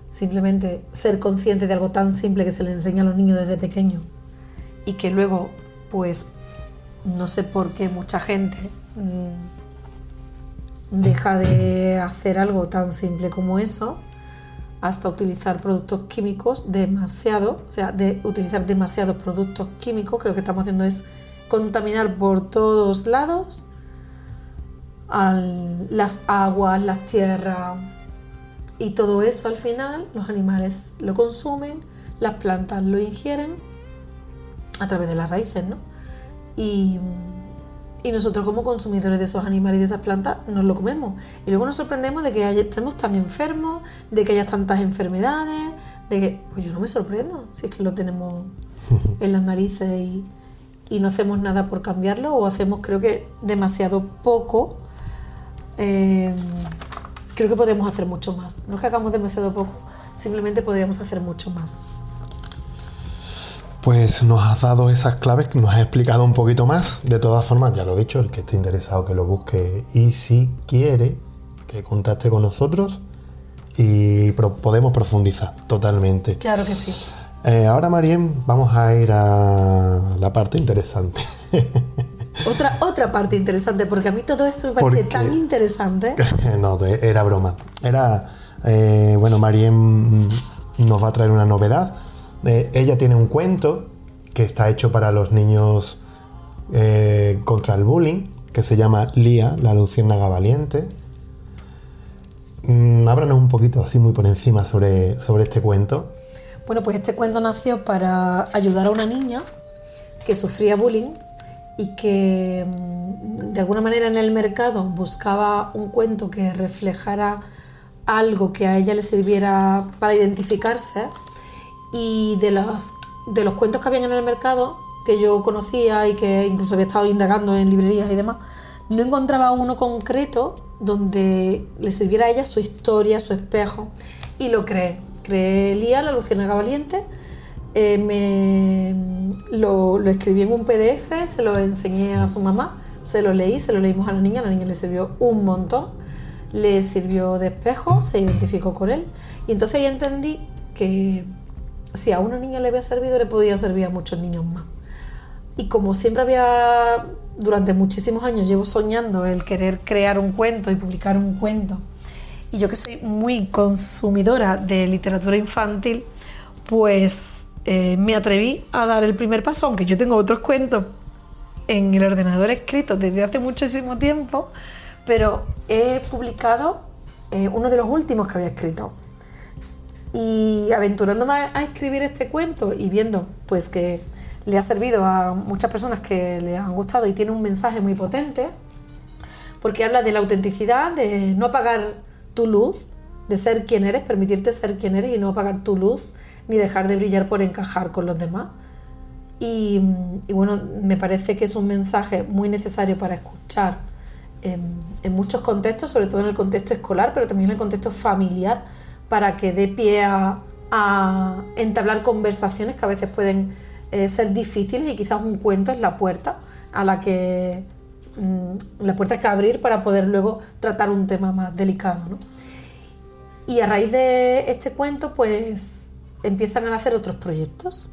Simplemente ser consciente de algo tan simple que se le enseña a los niños desde pequeños, y que luego, pues, no sé por qué mucha gente deja de hacer algo tan simple como eso, hasta utilizar productos químicos demasiado, o sea, de utilizar demasiados productos químicos, que lo que estamos haciendo es contaminar por todos lados las aguas, las tierras, y todo eso al final los animales lo consumen, las plantas lo ingieren a través de las raíces, ¿no? Y nosotros, como consumidores de esos animales y de esas plantas, nos lo comemos. Y luego nos sorprendemos de que estemos tan enfermos, de que haya tantas enfermedades, de que... Pues yo no me sorprendo, si es que lo tenemos en las narices y no hacemos nada por cambiarlo, o hacemos, creo que, demasiado poco. Creo que podríamos hacer mucho más. No es que hagamos demasiado poco, simplemente podríamos hacer mucho más.
Pues nos has dado esas claves, nos has explicado un poquito más. De todas formas, ya lo he dicho, el que esté interesado que lo busque, y si quiere que contacte con nosotros y podemos profundizar totalmente.
Claro que sí.
Ahora, Mariem, vamos a ir a la parte interesante.
Otra parte interesante, porque a mí todo esto me parece tan interesante.
No, era broma. Bueno, Mariem nos va a traer una novedad. Ella tiene un cuento que está hecho para los niños contra el bullying, que se llama Lía, la luciérnaga valiente. Háblanos un poquito, así muy por encima, sobre este cuento.
Bueno, pues este cuento nació para ayudar a una niña que sufría bullying y que de alguna manera en el mercado buscaba un cuento que reflejara algo que a ella le sirviera para identificarse. Y de los cuentos que habían en el mercado, que yo conocía y que incluso había estado indagando en librerías y demás, no encontraba uno concreto donde le sirviera a ella su historia, su espejo, y lo creé. Creé Lía, la luciérnaga valiente. Lo escribí en un PDF, se lo enseñé a su mamá, se lo leímos a la niña le sirvió un montón, le sirvió de espejo, se identificó con él, y entonces ya entendí que si a una niña le había servido, le podía servir a muchos niños más. Y como siempre durante muchísimos años llevo soñando el querer crear un cuento y publicar un cuento, y yo que soy muy consumidora de literatura infantil, pues me atreví a dar el primer paso, aunque yo tengo otros cuentos en el ordenador escritos desde hace muchísimo tiempo, pero he publicado uno de los últimos que había escrito. Y aventurándome a escribir este cuento y viendo pues que le ha servido a muchas personas que le han gustado y tiene un mensaje muy potente, porque habla de la autenticidad, de no apagar tu luz, de ser quien eres, permitirte ser quien eres y no apagar tu luz, ni dejar de brillar por encajar con los demás. Y bueno, me parece que es un mensaje muy necesario para escuchar en muchos contextos, sobre todo en el contexto escolar, pero también en el contexto familiar, para que dé pie a entablar conversaciones que a veces pueden ser difíciles, y quizás un cuento es la puerta que hay que abrir para poder luego tratar un tema más delicado, ¿no? Y a raíz de este cuento pues empiezan a nacer otros proyectos.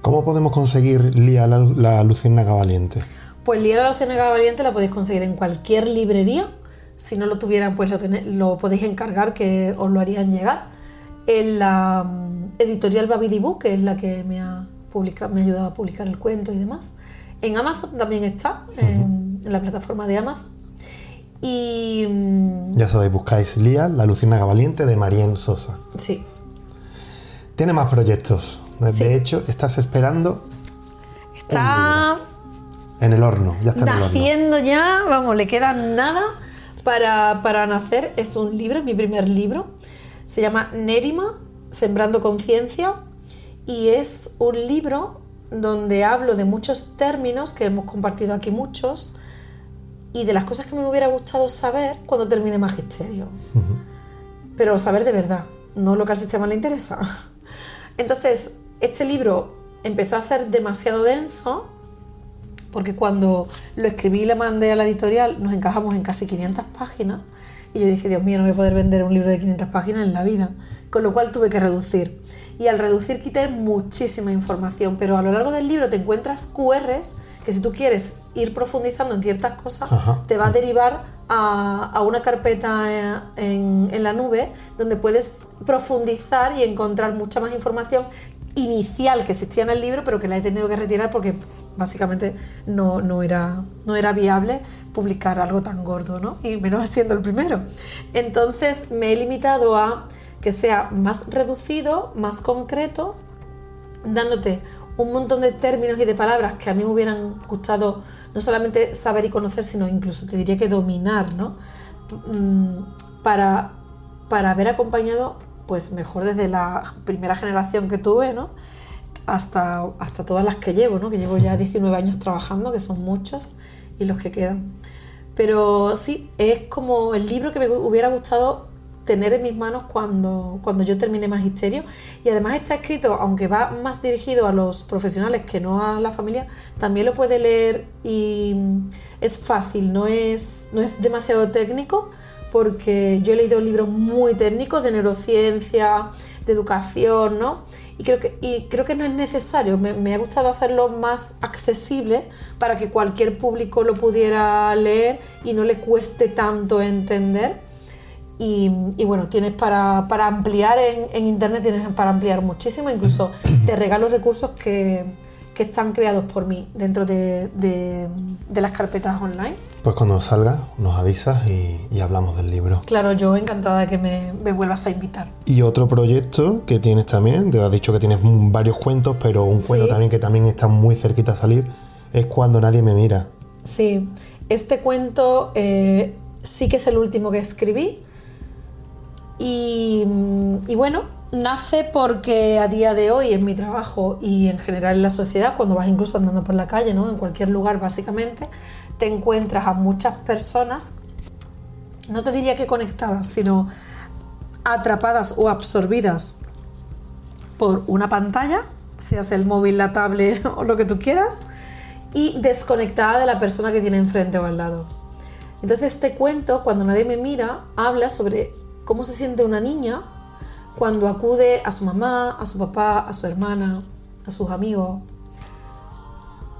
¿Cómo podemos conseguir Lía la Luciérnaga Valiente?
Pues Lía la Luciérnaga Valiente la podéis conseguir en cualquier librería. Si no lo tuvieran, pues lo podéis encargar, que os lo harían llegar. En la editorial Babidi Book, que es la que me ha ayudado a publicar el cuento y demás. En Amazon también está, en la plataforma de Amazon. Y
ya sabéis, buscáis Lía la Luciérnaga Valiente de Marién Sosa.
Sí.
Tiene más proyectos.
Sí.
De hecho, estás esperando.
Está
en el horno, ya está
naciendo en el horno. Ya, vamos, le queda nada para nacer. Es un libro, mi primer libro. Se llama Nérima, Sembrando Conciencia, y es un libro donde hablo de muchos términos que hemos compartido aquí muchos, y de las cosas que me hubiera gustado saber cuando termine magisterio. Pero saber de verdad, no lo que al sistema le interesa. Entonces, este libro empezó a ser demasiado denso, porque cuando lo escribí y le mandé a la editorial nos encajamos en casi 500 páginas, y yo dije, Dios mío, no voy a poder vender un libro de 500 páginas en la vida, con lo cual tuve que reducir. Y al reducir quité muchísima información, pero a lo largo del libro te encuentras QRs que, si tú quieres ir profundizando en ciertas cosas, te va a derivar a una carpeta en la nube, donde puedes profundizar y encontrar mucha más información inicial que existía en el libro, pero que la he tenido que retirar porque básicamente no era viable publicar algo tan gordo, ¿no? Y menos siendo el primero. Entonces me he limitado a que sea más reducido, más concreto, dándote un montón de términos y de palabras que a mí me hubieran gustado no solamente saber y conocer, sino incluso te diría que dominar, ¿no? Para haber acompañado pues mejor desde la primera generación que tuve, ¿no? hasta todas las que llevo, ¿no? Que llevo ya 19 años trabajando, que son muchos, y los que quedan. Pero sí, es como el libro que me hubiera gustado tener en mis manos cuando yo terminé magisterio, y además está escrito, aunque va más dirigido a los profesionales que no a la familia, también lo puede leer y es fácil, no es demasiado técnico, porque yo he leído libros muy técnicos de neurociencia, de educación, ¿no? Y creo que no es necesario. Me ha gustado hacerlo más accesible para que cualquier público lo pudiera leer y no le cueste tanto entender. Y bueno, tienes para ampliar en internet, tienes para ampliar muchísimo. Incluso te regalo recursos que están creados por mí dentro de las carpetas online.
Pues cuando salga nos avisas y hablamos del libro.
Claro, yo encantada de que me vuelvas a invitar.
Y otro proyecto que tienes también, te has dicho que tienes varios cuentos, pero un cuento también que también está muy cerquita a salir, es Cuando nadie me mira.
Sí, este cuento sí que es el último que escribí. Y bueno, nace porque a día de hoy en mi trabajo y en general en la sociedad, cuando vas incluso andando por la calle, ¿no? En cualquier lugar básicamente, te encuentras a muchas personas, no te diría que conectadas, sino atrapadas o absorbidas por una pantalla, seas el móvil, la tablet o lo que tú quieras, y desconectada de la persona que tiene enfrente o al lado. Entonces este cuento, Cuando nadie me mira, habla sobre cómo se siente una niña cuando acude a su mamá, a su papá, a su hermana, a sus amigos,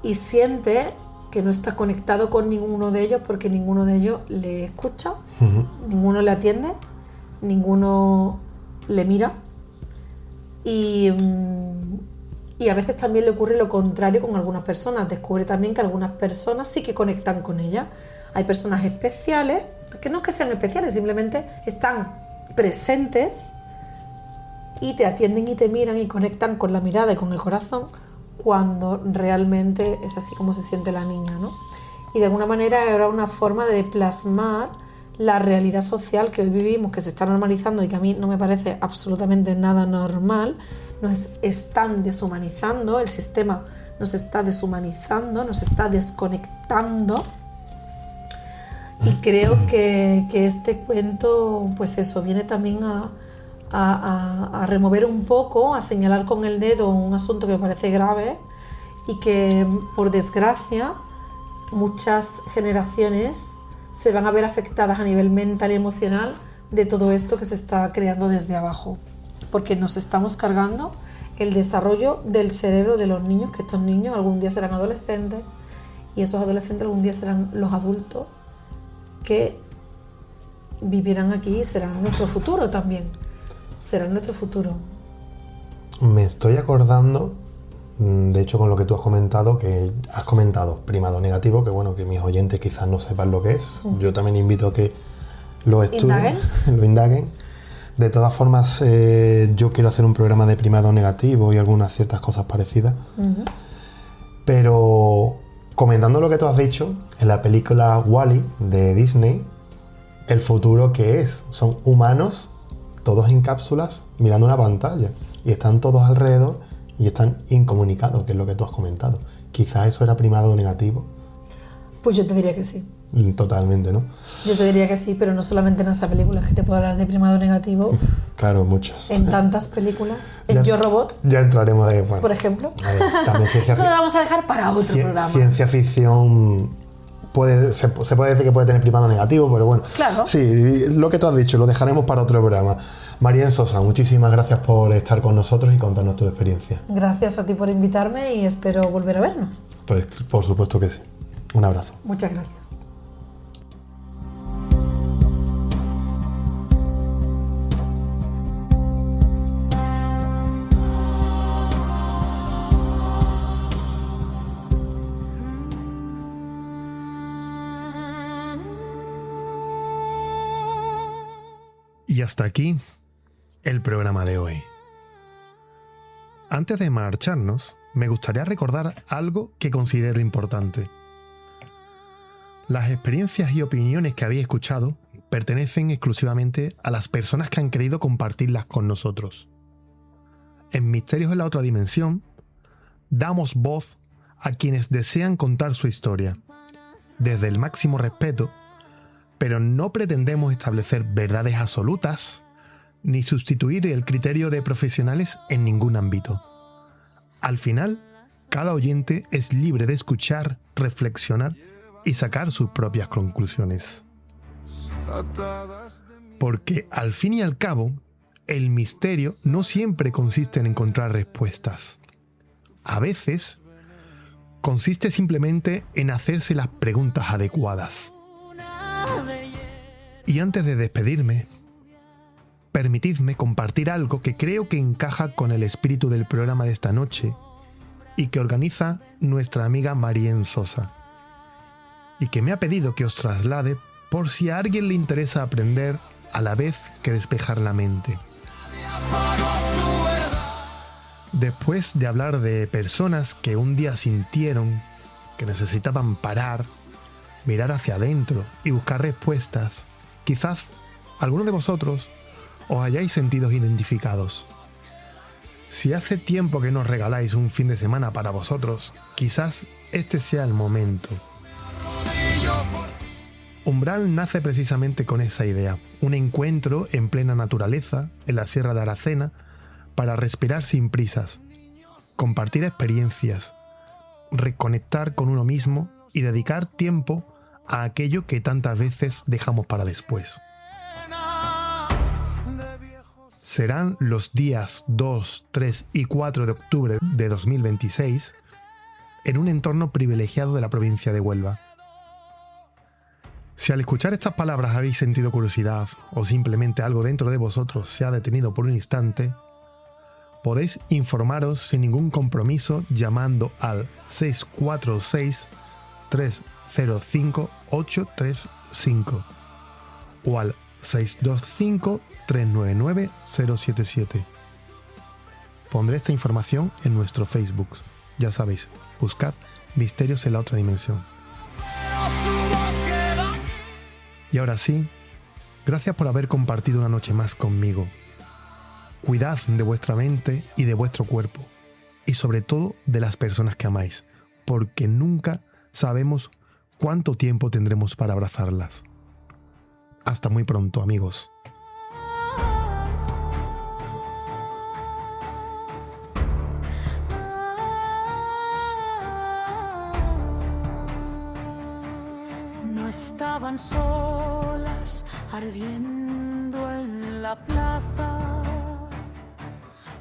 y siente que no está conectado con ninguno de ellos porque ninguno de ellos le escucha, ninguno le atiende, ninguno le mira y a veces también le ocurre lo contrario con algunas personas. Descubre también que algunas personas sí que conectan con ella. Hay personas especiales, que no es que sean especiales, simplemente están presentes y te atienden y te miran y conectan con la mirada y con el corazón cuando realmente es así como se siente la niña, ¿no? Y de alguna manera era una forma de plasmar la realidad social que hoy vivimos, que se está normalizando y que a mí no me parece absolutamente nada normal. Nos están deshumanizando, el sistema nos está deshumanizando, nos está desconectando. Y creo que este cuento, pues eso, viene también a remover un poco, a señalar con el dedo un asunto que me parece grave y que, por desgracia, muchas generaciones se van a ver afectadas a nivel mental y emocional de todo esto que se está creando desde abajo, porque nos estamos cargando el desarrollo del cerebro de los niños, que estos niños algún día serán adolescentes y esos adolescentes algún día serán los adultos que vivirán aquí y serán nuestro futuro también, serán nuestro futuro.
Me estoy acordando, de hecho, con lo que tú has comentado, primado negativo, que bueno, que mis oyentes quizás no sepan lo que es. Yo también invito a que lo estudien, lo indaguen. De todas formas, yo quiero hacer un programa de primado negativo y algunas ciertas cosas parecidas. Pero comentando lo que tú has dicho, en la película Wall-E de Disney, el futuro que es, son humanos, todos en cápsulas, mirando una pantalla, y están todos alrededor y están incomunicados, que es lo que tú has comentado. Quizás eso era primado negativo.
Pues yo te diría que sí.
Totalmente, ¿no?
Yo te diría que sí, pero no solamente en esa película, es que te puedo hablar de primado negativo.
Claro, muchas.
En tantas películas. En Yo Robot.
Ya entraremos de... Bueno,
por ejemplo.
A ver, también
eso lo vamos a dejar para otro programa.
Ciencia ficción... se puede decir que puede tener primado negativo, pero bueno.
Claro.
Sí, lo que tú has dicho lo dejaremos para otro programa. María Sosa, muchísimas gracias por estar con nosotros y contarnos tu experiencia.
Gracias a ti por invitarme y espero volver a vernos.
Pues por supuesto que sí. Un abrazo.
Muchas gracias.
Y hasta aquí el programa de hoy. Antes de marcharnos, me gustaría recordar algo que considero importante. Las experiencias y opiniones que habéis escuchado pertenecen exclusivamente a las personas que han querido compartirlas con nosotros. En Misterios en la Otra Dimensión, damos voz a quienes desean contar su historia, desde el máximo respeto, pero no pretendemos establecer verdades absolutas ni sustituir el criterio de profesionales en ningún ámbito. Al final, cada oyente es libre de escuchar, reflexionar y sacar sus propias conclusiones. Porque, al fin y al cabo, el misterio no siempre consiste en encontrar respuestas. A veces, consiste simplemente en hacerse las preguntas adecuadas. Y antes de despedirme, permitidme compartir algo que creo que encaja con el espíritu del programa de esta noche y que organiza nuestra amiga María Sosa, y que me ha pedido que os traslade por si a alguien le interesa aprender a la vez que despejar la mente. Después de hablar de personas que un día sintieron que necesitaban parar, mirar hacia adentro y buscar respuestas, quizás algunos de vosotros os hayáis sentido identificados. Si hace tiempo que nos regaláis un fin de semana para vosotros, quizás este sea el momento. Umbral nace precisamente con esa idea, un encuentro en plena naturaleza, en la Sierra de Aracena, para respirar sin prisas, compartir experiencias, reconectar con uno mismo y dedicar tiempo a aquello que tantas veces dejamos para después. Serán los días 2, 3 y 4 de octubre de 2026 en un entorno privilegiado de la provincia de Huelva. Si al escuchar estas palabras habéis sentido curiosidad o simplemente algo dentro de vosotros se ha detenido por un instante, podéis informaros sin ningún compromiso llamando al 646-305-835 o al 625-399-077. Pondré esta información en nuestro Facebook. Ya sabéis, buscad Misterios en la Otra Dimensión. Y ahora sí, gracias por haber compartido una noche más conmigo. Cuidad de vuestra mente y de vuestro cuerpo, y sobre todo de las personas que amáis, porque nunca sabemos cuánto tiempo tendremos para abrazarlas. Hasta muy pronto, amigos.
No estaban solas ardiendo en la plaza.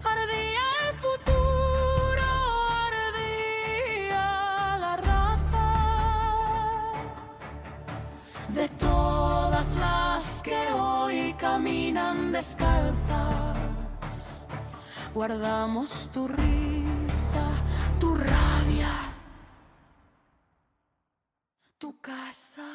Ardía el futuro, ardía la raza. De todas las que hoy caminan descalzas, guardamos tu risa, tu rabia, tu casa.